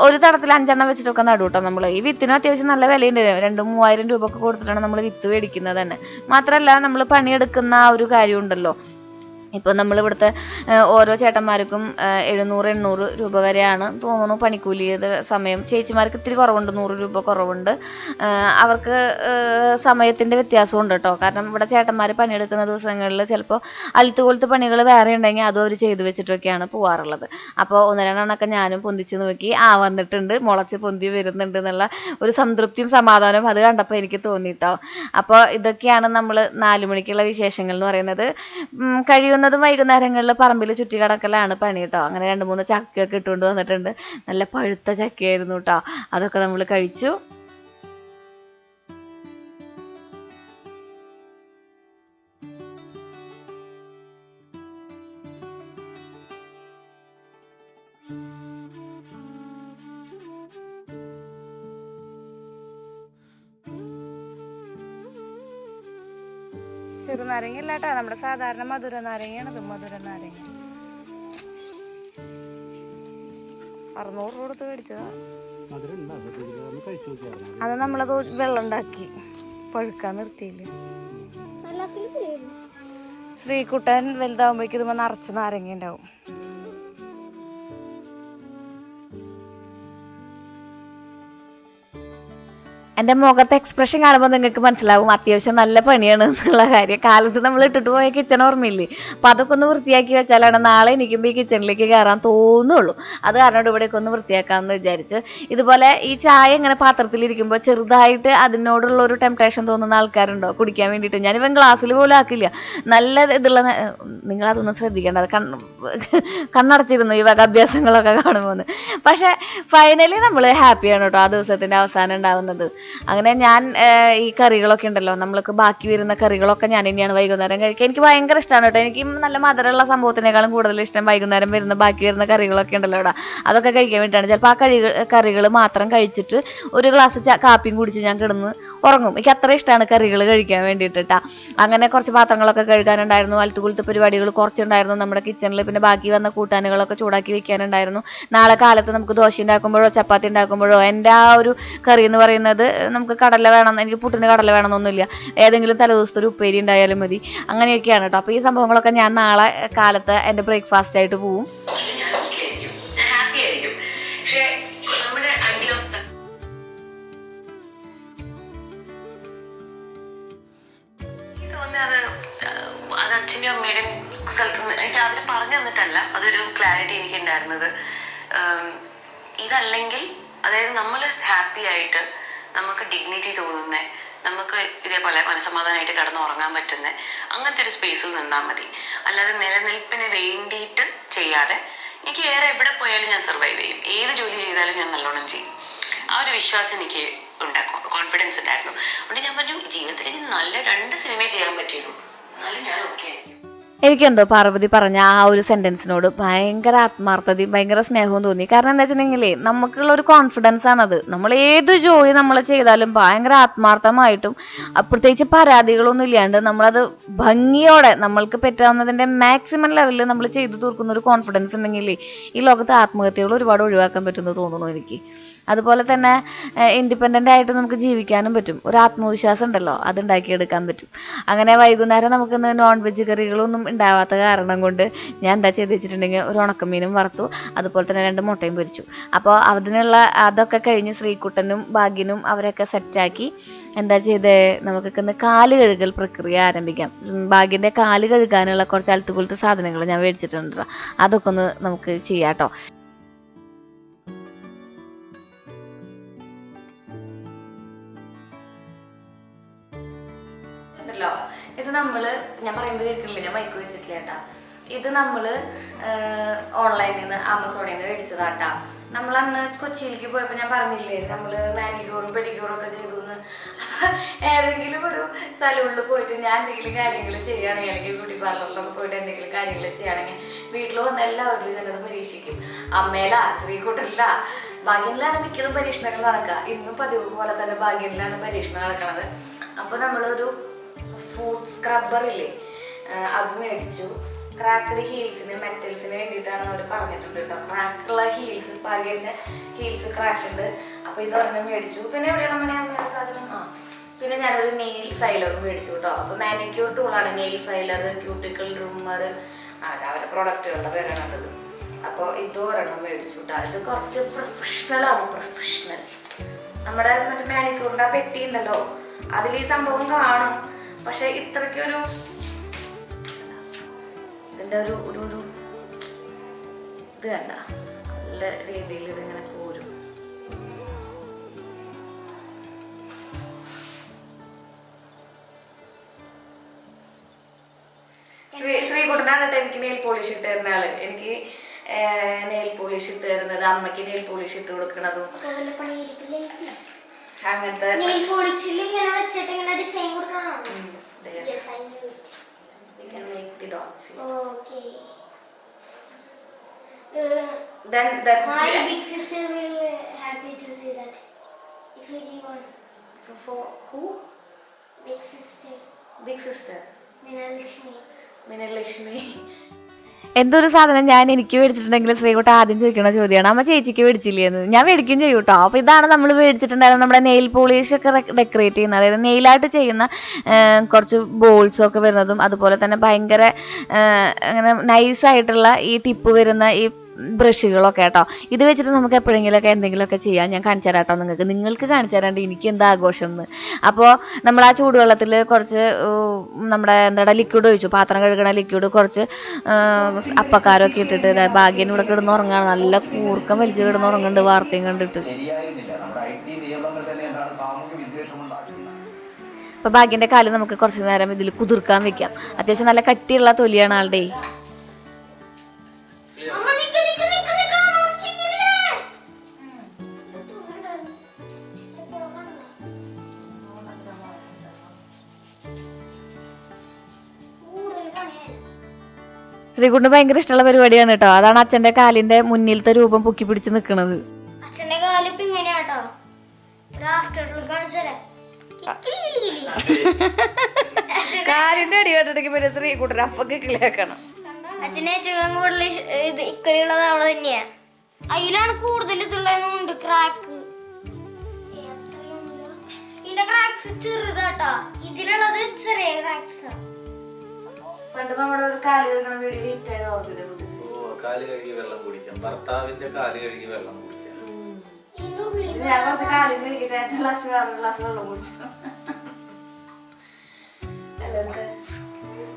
ഒരു തടത്തിൽ 5 എണ്ണം വെച്ചിട്ടൊക്കെ നടും കേട്ടോ. നമ്മൾ ഈ വിത്തിന് അത്യാവശ്യം നല്ല വിലയുണ്ട്. 2-3,000 രൂപ ഒക്കെ കൊടുത്തിട്ടാണ് നമ്മൾ വിത്ത് മേടിക്കുന്നത് തന്നെ. മാത്രമല്ല നമ്മൾ പണിയെടുക്കുന്ന ആ ഒരു കാര്യം ഉണ്ടല്ലോ, ഇപ്പോൾ നമ്മളിവിടുത്തെ ഓരോ ചേട്ടന്മാർക്കും 700-800 രൂപ വരെയാണ് തോന്നുന്നു പണിക്കൂലി സമയം. ചേച്ചിമാർക്ക് ഇത്തിരി കുറവുണ്ട്, 100 രൂപ കുറവുണ്ട്. അവർക്ക് സമയത്തിൻ്റെ വ്യത്യാസമുണ്ട് കേട്ടോ. കാരണം ഇവിടെ ചേട്ടന്മാർ പണിയെടുക്കുന്ന ദിവസങ്ങളിൽ ചിലപ്പോൾ അലുത്തുകൊലത്ത് പണികൾ വേറെ ഉണ്ടെങ്കിൽ അതും അവർ ചെയ്തു വെച്ചിട്ടൊക്കെയാണ് പോകാറുള്ളത്. അപ്പോൾ 1-2 ഞാനും പൊന്തിച്ച് നോക്കി, വന്നിട്ടുണ്ട്, മുളച്ച് പൊന്തി വരുന്നുണ്ട് എന്നുള്ള ഒരു സംതൃപ്തിയും സമാധാനവും അത് കണ്ടപ്പോൾ എനിക്ക് തോന്നി കേട്ടോ. അപ്പോൾ ഇതൊക്കെയാണ് നമ്മൾ 4 മണിക്കുള്ള വിശേഷങ്ങൾ എന്ന് പറയുന്നത്. കഴിയുന്നതും വൈകുന്നേരങ്ങളിൽ പറമ്പിൽ ചുറ്റി കിടക്കലാണ് പണി കേട്ടോ. അങ്ങനെ 2-3 ചക്കയൊക്കെ ഇട്ടുകൊണ്ട് വന്നിട്ടുണ്ട്. നല്ല പഴുത്ത ചക്കയായിരുന്നു കേട്ടോ. അതൊക്കെ നമ്മൾ കഴിച്ചു. ചെറുനാരങ്ങ ഇല്ല കേട്ടോ, നമ്മുടെ സാധാരണ മധുര നാരങ്ങയാണത്. മധുര നാരങ്ങ 600 രൂപ കൊടുത്ത് മേടിച്ചതാ. അത് നമ്മളത് വെള്ളം ഉണ്ടാക്കി പഴുക്കാൻ നിർത്തിയില്ല. ശ്രീകുട്ടൻ വലുതാവുമ്പോഴേക്കും ഇതുമ്പോൾ നിറച്ച് നാരങ്ങ ഉണ്ടാവും. എൻ്റെ മുഖത്തെ എക്സ്പ്രഷൻ കാണുമ്പോൾ നിങ്ങൾക്ക് മനസ്സിലാവും അത്യാവശ്യം നല്ല പണിയാണ് എന്നുള്ള കാര്യം. കാലത്ത് നമ്മൾ ഇട്ടിട്ട് പോയ കിച്ചൺ ഓർമ്മയില്ലേ, അപ്പോൾ അതൊക്കെ ഒന്ന് വൃത്തിയാക്കി വെച്ചാലാണ് നാളെ എനിക്കുമ്പോൾ ഈ കിച്ചണിലേക്ക് കയറാൻ തോന്നുള്ളൂ. അത് കാരണം ഇവിടെയൊക്കെ ഒന്ന് വൃത്തിയാക്കാമെന്ന് വിചാരിച്ച്. ഇതുപോലെ ഈ ചായ ഇങ്ങനെ പാത്രത്തിലിരിക്കുമ്പോൾ ചെറുതായിട്ട് അതിനോടുള്ള ഒരു ടെംപ്ടേഷൻ തോന്നുന്ന ആൾക്കാരുണ്ടോ കുടിക്കാൻ വേണ്ടിയിട്ട്? ഞാനിവൻ ഗ്ലാസ്സിൽ പോലും ആക്കില്ല. നല്ല ഇതുള്ള, നിങ്ങളതൊന്നും ശ്രദ്ധിക്കേണ്ട, അത് കണ്ണടച്ചിരുന്നു ഈ വക അഭ്യാസങ്ങളൊക്കെ കാണുമ്പോൾ. പക്ഷെ ഫൈനലി നമ്മൾ ഹാപ്പിയാണ് കേട്ടോ ആ ദിവസത്തിൻ്റെ അവസാനം ഉണ്ടാവുന്നത്. അങ്ങനെ ഞാൻ ഈ കറികളൊക്കെ ഉണ്ടല്ലോ, നമ്മൾക്ക് ബാക്കി വരുന്ന കറികളൊക്കെ ഞാൻ തന്നെയാണ് വൈകുന്നേരം കഴിക്കുക. എനിക്ക് ഭയങ്കര ഇഷ്ടമാണ് കേട്ടോ. എനിക്ക് നല്ല മധുരമുള്ള സംഭവത്തിനേക്കാളും കൂടുതൽ ഇഷ്ടം വൈകുന്നേരം ബാക്കി വരുന്ന കറികളൊക്കെ ഉണ്ടല്ലോ ഇവിടെ, അതൊക്കെ കഴിക്കാൻ വേണ്ടിയിട്ടാണ്. ചിലപ്പോൾ ആ കറികൾ മാത്രം കഴിച്ചിട്ട് ഒരു ഗ്ലാസ് കാപ്പിയും കുടിച്ച് ഞാൻ കിടന്ന് ഉറങ്ങും. എനിക്ക് അത്ര ഇഷ്ടമാണ് കറികൾ കഴിക്കാൻ വേണ്ടിയിട്ടാ. അങ്ങനെ കുറച്ച് പാത്രങ്ങളൊക്കെ കഴുകാനുണ്ടായിരുന്നു. അൽത്തുകുലത്തെ പരിപാടികൾ കുറച്ചുണ്ടായിരുന്നു നമ്മുടെ കിച്ചണിൽ. പിന്നെ ബാക്കി വന്ന കൂട്ടാനുകളൊക്കെ ചൂടാക്കി വെക്കാനുണ്ടായിരുന്നു. നാളെ കാലത്ത് നമുക്ക് ദോശ ഉണ്ടാക്കുമ്പോഴോ ചപ്പാത്തി ഉണ്ടാക്കുമ്പോഴോ എൻ്റെ ആ ഒരു കറി എന്ന് പറയുന്നത്, നമുക്ക് കടല വേണം, എനിക്ക് പുട്ടിന് കടല വേണമെന്നൊന്നുമില്ല, ഏതെങ്കിലും തലേദിവസത്തെ ഒരു ഉപ്പേരി ഉണ്ടായാലും മതി. അങ്ങനെയൊക്കെയാണ് കേട്ടോ. അപ്പോൾ ഈ സംഭവങ്ങളൊക്കെ ഞാൻ നാളെ കാലത്ത് എൻ്റെ ബ്രേക്ക്ഫാസ്റ്റ് ആയിട്ട് പോവും. അത് അച്ഛൻ്റെയും അമ്മയുടെയും സ്ഥലത്ത് നിന്ന് എനിക്ക് അവർ പറഞ്ഞു തന്നിട്ടല്ല, അതൊരു ക്ലാരിറ്റി എനിക്ക് ഉണ്ടായിരുന്നത്. ഇതല്ലെങ്കിൽ, അതായത് നമ്മൾ ഹാപ്പി ആയിട്ട് നമുക്ക് ഡിഗ്നിറ്റി തോന്നുന്നത്, നമുക്ക് ഇതേപോലെ മനസ്സമാധാനമായിട്ട് കിടന്നുറങ്ങാൻ പറ്റുന്ന അങ്ങനത്തെ ഒരു സ്പേസിൽ നിന്നാൽ മതി. അല്ലാതെ നിലനിൽപ്പിന് വേണ്ടിയിട്ട് ചെയ്യാതെ, എനിക്ക് വേറെ എവിടെ പോയാലും ഞാൻ സർവൈവ് ചെയ്യും, ഏത് ജോലി ചെയ്താലും ഞാൻ നല്ലോണം ചെയ്യും. ആ ഒരു വിശ്വാസം എനിക്ക് ഉണ്ടാക്കും, കോൺഫിഡൻസ് ഉണ്ടായിരുന്നു. അതുകൊണ്ട് ഞാൻ പറഞ്ഞു, ജീവിതത്തിൽ എനിക്ക് നല്ല 2 സിനിമ ചെയ്യാൻ പറ്റിയിരുന്നു, എന്നാലും ഞാൻ ഓക്കെ ആയിരിക്കും. എനിക്കെന്തോ പാർവതി പറഞ്ഞ ആ ഒരു സെന്റൻസിനോട് ഭയങ്കര ആത്മാർത്ഥതയും ഭയങ്കര സ്നേഹവും തോന്നി. കാരണം എന്താ വെച്ചിട്ടുണ്ടെങ്കിലേ നമുക്കുള്ള ഒരു കോൺഫിഡൻസ് ആണത്. നമ്മൾ ഏത് ജോലി നമ്മൾ ചെയ്താലും ഭയങ്കര ആത്മാർത്ഥമായിട്ടും പ്രത്യേകിച്ച് പരാതികളൊന്നും ഇല്ലാണ്ട് നമ്മളത് ഭംഗിയോടെ നമ്മൾക്ക് പറ്റാവുന്നതിന്റെ മാക്സിമം ലെവലിൽ നമ്മൾ ചെയ്തു തീർക്കുന്ന ഒരു കോൺഫിഡൻസ് ഉണ്ടെങ്കിൽ ഈ ലോകത്ത് ആത്മഹത്യകൾ ഒരുപാട് ഒഴിവാക്കാൻ പറ്റുമെന്ന് തോന്നുന്നു എനിക്ക്. അതുപോലെ തന്നെ ഇൻഡിപെൻഡൻ്റ് ആയിട്ട് നമുക്ക് ജീവിക്കാനും പറ്റും. ഒരു ആത്മവിശ്വാസം ഉണ്ടല്ലോ, അത് ഉണ്ടാക്കിയെടുക്കാൻ പറ്റും. അങ്ങനെ വൈകുന്നേരം നമുക്കിന്ന് നോൺ വെജ് കറികളൊന്നും ഉണ്ടാവാത്ത കാരണം കൊണ്ട് ഞാൻ എന്താ ചെയ്ത് വെച്ചിട്ടുണ്ടെങ്കിൽ ഒരു ഉണക്കമീനും വറുത്തു, അതുപോലെ തന്നെ 2 മുട്ടയും പൊരിച്ചു. അപ്പോൾ അതിനുള്ള അതൊക്കെ കഴിഞ്ഞ് ശ്രീകുട്ടനും ഭാഗ്യനും അവരൊക്കെ സെറ്റാക്കി എന്താ ചെയ്തേ, നമുക്കൊക്കെ ഇന്ന് കാല് കഴുകൽ പ്രക്രിയ ആരംഭിക്കാം. ഭാഗ്യൻ്റെ കാല് കഴുകാനുള്ള കുറച്ച് അൽത്തുപോലത്തെ സാധനങ്ങൾ ഞാൻ മേടിച്ചിട്ടുണ്ട്. അതൊക്കെ ഒന്ന് നമുക്ക് ചെയ്യാം കേട്ടോ. ഇത് നമ്മള് ഞാൻ പറയുന്നത് കേൾക്കില്ല, ഞാൻ മൈക്ക് വെച്ചിട്ടില്ല കേട്ടാ. ഇത് നമ്മള് ഓൺലൈനിൽ നിന്ന് ആമസോണിൽ നിന്ന് മേടിച്ചതാട്ടാ. നമ്മളന്ന് കൊച്ചിയിലേക്ക് പോയപ്പോൾ ഞാൻ പറഞ്ഞില്ലേ നമ്മള് മാനിക്യൂറും പെഡിക്യൂറും ഒക്കെ ചെയ്തു എന്ന്. ഏതെങ്കിലും ഒരു സലൂണിൽ പോയിട്ട് ഞാൻ എന്തെങ്കിലും കാര്യങ്ങൾ ചെയ്യുകയാണെങ്കിൽ, അല്ലെങ്കിൽ ബ്യൂട്ടി പാർലറിലൊക്കെ പോയിട്ട് എന്തെങ്കിലും കാര്യങ്ങൾ ചെയ്യുകയാണെങ്കിൽ വീട്ടിൽ വന്ന് എല്ലാവരും ഇതിനത് പരീക്ഷിക്കും. അമ്മയില ശ്രീകുട്ടനില്ല ഭാഗ്യനിലാണ് മിക്കതും പരീക്ഷണങ്ങൾ നടക്കുക. ഇന്നും പതിവ് പോലെ തന്നെ ഭാഗ്യനിലാണ് പരീക്ഷണം നടക്കുന്നത്. അപ്പോൾ നമ്മളൊരു ഫുഡ് സ്ക്രബ്ബർ ഇല്ലേ, അത് മേടിച്ചു. ക്രാക്കഡ് ഹീൽസിന് മെറ്റൽസിന് വേണ്ടിയിട്ടാണ് അവർ പറഞ്ഞിട്ടുണ്ട് കേട്ടോ. ക്രാക്കുള്ള ഹീൽസ്, ഭാഗ്യൻ്റെ ഹീൽസ് ക്രാക്ക് ഉണ്ട്. അപ്പോൾ ഇത് ഒരെണ്ണം മേടിച്ചു. പിന്നെ എവിടെയാണ് മണി സാധനം? പിന്നെ ഞാനൊരു നെയിൽ ഫൈലറും മേടിച്ചു കേട്ടോ. അപ്പോൾ മാനിക്യൂർ ടൂളാണ് നെയിൽ ഫൈലർ, ക്യൂട്ടിക്കിൾ റൂമർ, അവരുടെ പ്രോഡക്റ്റുകളുടെ പേരാണത്. അപ്പോൾ ഇത് ഒരെണ്ണം മേടിച്ചു കേട്ടോ. ഇത് കുറച്ച് പ്രൊഫഷണലാണ്. പ്രൊഫഷണൽ നമ്മുടെ മറ്റേ മാനിക്യൂറിൻ്റെ ആ പെട്ടി ഉണ്ടല്ലോ, അതിൽ ഈ സംഭവം കാണും. പക്ഷെ ഇത്രയ്ക്കൊരു ഇതിൻ്റെ ഒരു ഒരു ഒരു ഇത് കണ്ട നല്ല രീതിയിൽ ഇതിങ്ങനെ പോരും. ശ്രീകുട്ടനാണ് കേട്ടോ എനിക്ക് നെയിൽ പോളിഷ് ഇട്ട് തരുന്ന ആള്. എനിക്ക് നെയിൽ പോളിഷ് ഇട്ട് തരുന്നത്, അമ്മയ്ക്ക് നെയിൽ പോളിഷ് ഇട്ട് കൊടുക്കണതും അങ്ങനത്തെ. We can make the dots. Okay. Then that my big sister will happy to see that. If you give one. For who? Big sister. Big sister. Minalakshmi. എന്തൊരു സാധനം ഞാൻ എനിക്ക് മേടിച്ചിട്ടുണ്ടെങ്കിൽ ശ്രീകുട്ട ആദ്യം ചോദിക്കുന്ന ചോദ്യമാണ്, അമ്മ ചേച്ചിക്ക് മേടിച്ചില്ലേന്ന്. ഞാൻ മേടിക്കും ചെയ്യും കേട്ടോ. അപ്പോൾ ഇതാണ് നമ്മൾ മേടിച്ചിട്ടുണ്ടായിരുന്നത്, നമ്മുടെ നെയിൽ പോളിഷ് ഒക്കെ ഡെക്കറേറ്റ് ചെയ്യുന്ന, അതായത് നെയിലായിട്ട് ചെയ്യുന്ന കുറച്ച് ബോൾസൊക്കെ വരുന്നതും, അതുപോലെ തന്നെ ഭയങ്കര അങ്ങനെ നൈസായിട്ടുള്ള ഈ ടിപ്പ് വരുന്ന ഈ ബ്രഷുകളൊക്കെ കേട്ടോ. ഇത് വെച്ചിട്ട് നമുക്ക് എപ്പോഴെങ്കിലുമൊക്കെ എന്തെങ്കിലുമൊക്കെ ചെയ്യാം. ഞാൻ കാണിച്ചു തരാം കേട്ടോ നിങ്ങൾക്ക് കാണിച്ചു തരാണ്ട് എനിക്ക് എന്താ ആഘോഷം എന്ന്. അപ്പോൾ നമ്മൾ ആ ചൂടുവെള്ളത്തിൽ കുറച്ച് നമ്മുടെ എന്താ ലിക്വിഡ് ഒഴിച്ചു, പാത്രം കഴുകണ ലിക്വിഡ്, കുറച്ച് അപ്പക്കാരൊക്കെ ഇട്ടിട്ട് ഭാഗ്യന് ഇവിടെ കിടന്നുറങ്ങാണ്. നല്ല കൂർക്കം വലിച്ച് കിടന്നുറങ്ങുന്നുണ്ട് വാർത്തയും കണ്ടിട്ട്. അപ്പോൾ ഭാഗ്യൻ്റെ കാല് നമുക്ക് കുറച്ച് നേരം ഇതിൽ കുതിർക്കാൻ വെക്കാം. അത്യാവശ്യം നല്ല കട്ടിയുള്ള തൊലിയാണ് ആളുടെ. ശ്രീകുട്ടിന് ഭയങ്കര ഇഷ്ടമുള്ള പരിപാടിയാണ് കേട്ടോ. അതാണ് അച്ഛന്റെ കാലിന്റെ മുന്നിലത്തെ രൂപം പൊക്കി പിടിച്ച് നിൽക്കുന്നത്. അച്ഛന്റെ കാലിപ്പ് ഇങ്ങനെയാട്ടോ. കാലിന്റെ അടി കേട്ടിട്ടെങ്കിൽ പിന്നെ ശ്രീകുട്ടൻ അപ്പൊക്കെ കിളിയാക്കണം. അച്ഛനെ ഏറ്റവും കൂടുതൽ ഇത് ഇക്കളിയുള്ളത് അവിടെ തന്നെയാ. അതിലാണ് കൂടുതൽ ഇതുള്ളതുകൊണ്ട് ക്രാക്ക്. ഇതിന്റെ ക്രാക്സ് ചെറുതാട്ടാ, ഇതിലുള്ളത് ചെറിയ ക്രാക്സ്. പണ്ട് നമ്മുടെ ഒരു കാല് കഴുകണ വീഡിയോ ഹിറ്റ് ആയത് ഓർമ്മയില്ല? കാല് കഴുകി വെള്ളം കുടിക്കാം, ഭർത്താവിന്റെ കാല് കഴുകി വെള്ളം കുടിക്കാം. ഞാൻ കുറച്ച് കാല് കഴുകിട്ട് ഏറ്റവും ലാസ്റ്റ് വേറെ ഗ്ലാസ് വെള്ളം കുടിച്ചു.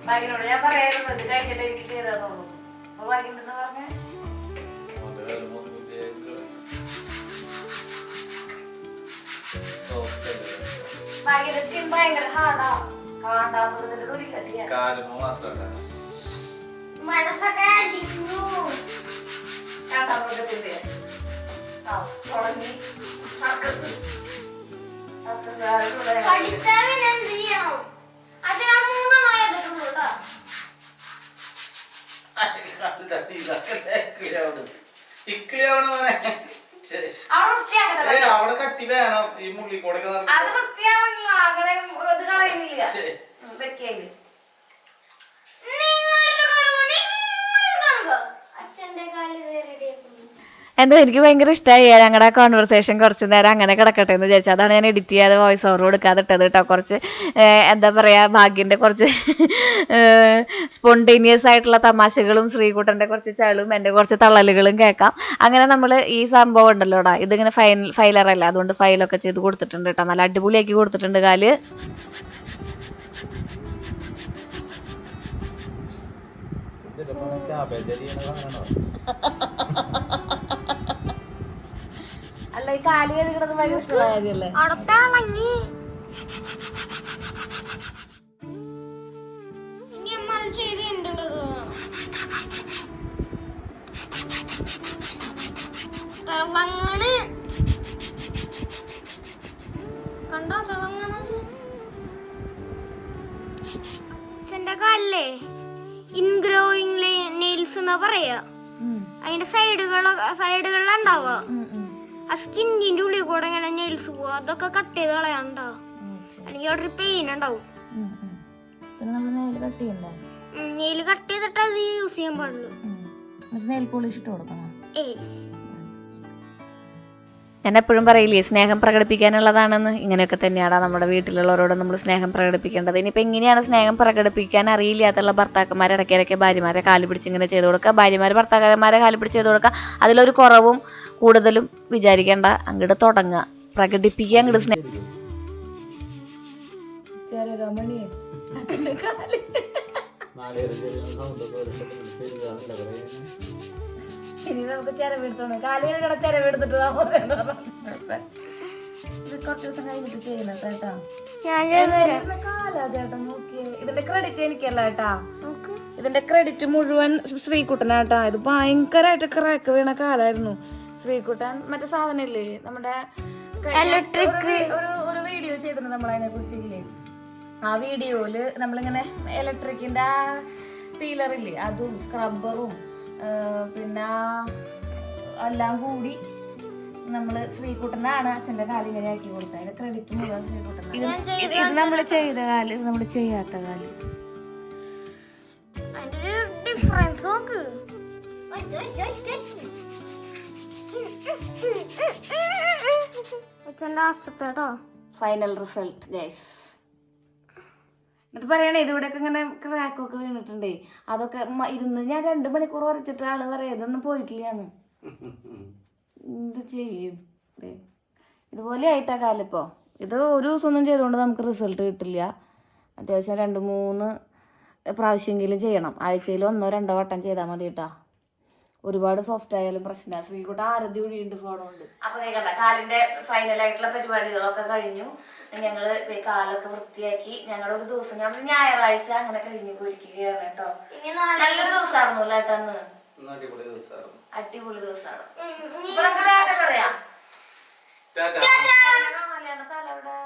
ഭാഗ്യനോട് ഞാൻ പറയായിരുന്നു ഇത് കഴിഞ്ഞിട്ട് എനിക്ക് ചെയ്താന്ന് തോന്നുന്നു. അപ്പൊ ഭാഗ്യണ്ടെന്ന് പറഞ്ഞ ഭാഗ്യന്റെ സ്കിൻ ഭയങ്കര ഹാർഡാ. കാണ്ടാമൃഗത്തിന്റെ തൊലി കട്ടിയാ. മനസ്സൊക്കെ കാണ്ടാമൃഗത്തിന്റെ തുടങ്ങി സർക്കസ് പഠിച്ചാൽ എന്ത് ചെയ്യണം? അതിനാ 3 കേട്ടോ. ഇക്കിളിയാവണ മോനെ. അവിടെ കട്ടി വേണം ഈ മുള്ളിക്കൂടെ അച്ഛന്റെ കാല് റെഡിയാക്കുന്നു. എന്തോ എനിക്ക് ഭയങ്കര ഇഷ്ടമായി ഞങ്ങളുടെ കോൺവെർസേഷൻ കുറച്ച് നേരം അങ്ങനെ കിടക്കട്ടെ എന്ന് വിചാരിച്ചു. അതാണ് ഞാൻ എഡിറ്റ് ചെയ്യാതെ വോയിസ് ഓവർ കൊടുക്കാതെ ഇട്ടത് കേട്ടോ. കുറച്ച് എന്താ പറയുക, ഭാഗ്യൻ്റെ കുറച്ച് സ്പോണ്ടേനിയസ് ആയിട്ടുള്ള തമാശകളും ശ്രീകുട്ടൻ്റെ കുറച്ച് ചളും എൻ്റെ കുറച്ച് തള്ളലുകളും കേൾക്കാം. അങ്ങനെ നമ്മൾ ഈ സംഭവം ഉണ്ടല്ലോടാ, ഇതിങ്ങനെ ഫൈലറല്ല, അതുകൊണ്ട് ഫയലൊക്കെ ചെയ്ത് കൊടുത്തിട്ടുണ്ട് കേട്ടോ. നല്ല അടിപൊളിയാക്കി കൊടുത്തിട്ടുണ്ട് കാല്. അല്ല, ഈ കാല് കഴുകണത് ഭയങ്കര ഇഷ്ടമുള്ള കാര്യല്ലേ? ഇനി അമ്മ അത് ചെയ്ത് എണ്ടുള്ളത് തിളങ്ങണ് കണ്ടോ? തിളങ്ങണ അച്ഛന്റെ കാലിലെ ഇൻഗ്രോയിങ് നെയിൽസ് എന്നാ പറയാ. അതിന്റെ സൈഡുകളിലുണ്ടാവുക ആ സ്കിന്നിന്റെ ഉള്ളിൽ കൂടെ ഇങ്ങനെ നെയിൽസ് പോവാ. അതൊക്കെ കട്ട് ചെയ്ത് കളയാണ്ടാ, അല്ലെങ്കിൽ അവിടെ ഒരു പെയിൻ ഉണ്ടാവും. നെയിൽ കട്ട് ചെയ്തിട്ട് അത് യൂസ് ചെയ്യാൻ പാടുള്ളൂ. ഏയ്, ഞാൻ എപ്പോഴും പറയില്ലേ, സ്നേഹം പ്രകടിപ്പിക്കാനുള്ളതാണെന്ന്. ഇങ്ങനെയൊക്കെ തന്നെയാണ് നമ്മുടെ വീട്ടിലുള്ളവരോട് നമ്മൾ സ്നേഹം പ്രകടിപ്പിക്കേണ്ടത്. ഇനിയിപ്പോൾ എങ്ങനെയാണ് സ്നേഹം പ്രകടിപ്പിക്കാൻ അറിയില്ലാത്തുള്ള ഭർത്താക്കന്മാരെ ഇടയ്ക്കിടയ്ക്ക് ഭാര്യമാരെ കാല് പിടിച്ച് ഇങ്ങനെ ചെയ്ത് കൊടുക്കുക, ഭാര്യമാർ ഭർത്താക്കന്മാരെ കാല് പിടിച്ച് ചെയ്ത് കൊടുക്കുക. അതിലൊരു കുറവും കൂടുതലും വിചാരിക്കേണ്ട. അങ്ങോട്ട് തുടങ്ങുക, പ്രകടിപ്പിക്കുക അങ്ങോട്ട് സ്നേഹം. ഇനി നമുക്ക് ചിരവെടുത്തോണ്ട് കാലുകളുടെ ചിരവെടുത്തിട്ട് ഇത് കുറച്ച് ദിവസം കഴിഞ്ഞിട്ട് ചെയ്യുന്നത് കേട്ടാ. കാലാ ചേട്ടൻ നോക്കിയേ. ഇതിന്റെ ക്രെഡിറ്റ് എനിക്കല്ല കേട്ടാ, ഇതിന്റെ ക്രെഡിറ്റ് മുഴുവൻ ശ്രീകുട്ടനാട്ടാ. ഇത് ഭയങ്കരമായിട്ട് ക്രാക്ക് വീണ കാലായിരുന്നു. ശ്രീകുട്ടൻ മറ്റേ സാധനം ഇല്ലേ നമ്മുടെ ഇലക്ട്രിക് ഒരു വീഡിയോ ചെയ്തിട്ടുണ്ട് നമ്മൾ അതിനെ കുറിച്ചില്ലേ. ആ വീഡിയോയില് നമ്മളിങ്ങനെ ഇലക്ട്രിക്കിന്റെ ആ പീലറില്ലേ, അതും സ്ക്രബ്ബറും പിന്നെ എല്ലാം കൂടി നമ്മള് ശ്രീകുട്ടനാണ് അച്ഛന്റെ കാലിങ്ങനെ ആക്കി കൊടുത്തത്. അതിന്റെ ക്രെഡിറ്റ് മുഴുവൻ ശ്രീകുട്ടനാണ്. ഇത് നമ്മള് ചെയ്ത കാല്, ഇത് നമ്മള് ചെയ്യാത്ത കാല്. ഡിഫറൻസ് നോക്ക്. അച്ഛന്റെ ആശത്തോട്ടോ ഫൈനൽ റിസൾട്ട് ഗൈസ്. എന്നിട്ട് പറയണേ ഇതിവിടെയൊക്കെ ഇങ്ങനെ ക്രാക്കൊക്കെ വീണിട്ടുണ്ടേ. അതൊക്കെ ഇരുന്ന് ഞാൻ 2 മണിക്കൂർ ഉറച്ചിട്ട് ആള് പറയാം ഇതൊന്നും പോയിട്ടില്ലാന്ന്. എന്ത് ചെയ്യും? ഇതുപോലെ ആയിട്ടാ കാലിപ്പോ. ഇത് ഒരു ദിവസമൊന്നും ചെയ്തുകൊണ്ട് നമുക്ക് റിസൾട്ട് കിട്ടില്ല. അത്യാവശ്യം 2-3 പ്രാവശ്യമെങ്കിലും ചെയ്യണം. ആഴ്ചയിൽ 1-2 വട്ടം ചെയ്താൽ മതി കേട്ടാ. ഒരുപാട് സോഫ്റ്റ് ആയാലും പ്രശ്നമാണ്. ശ്രീകുട്ട ആരതി ഒഴിയുണ്ട് ഫോണുണ്ട്. അപ്പൊ കേൾക്കണ്ട, കാലിന്റെ ഫൈനലായിട്ടുള്ള പരിപാടികളൊക്കെ കഴിഞ്ഞു. ഞങ്ങള് കാലൊക്കെ വൃത്തിയാക്കി ഞങ്ങളൊരു ദിവസം, ഞങ്ങൾ ഞായറാഴ്ച അങ്ങനെ കഴിഞ്ഞു പോയിരിക്കുകയാണ് കേട്ടോ. നല്ലൊരു ദിവസമായിരുന്നു കേട്ടോ അന്ന്. അടിപൊളി ദിവസമാണ്. പറയാം തല അവിടെ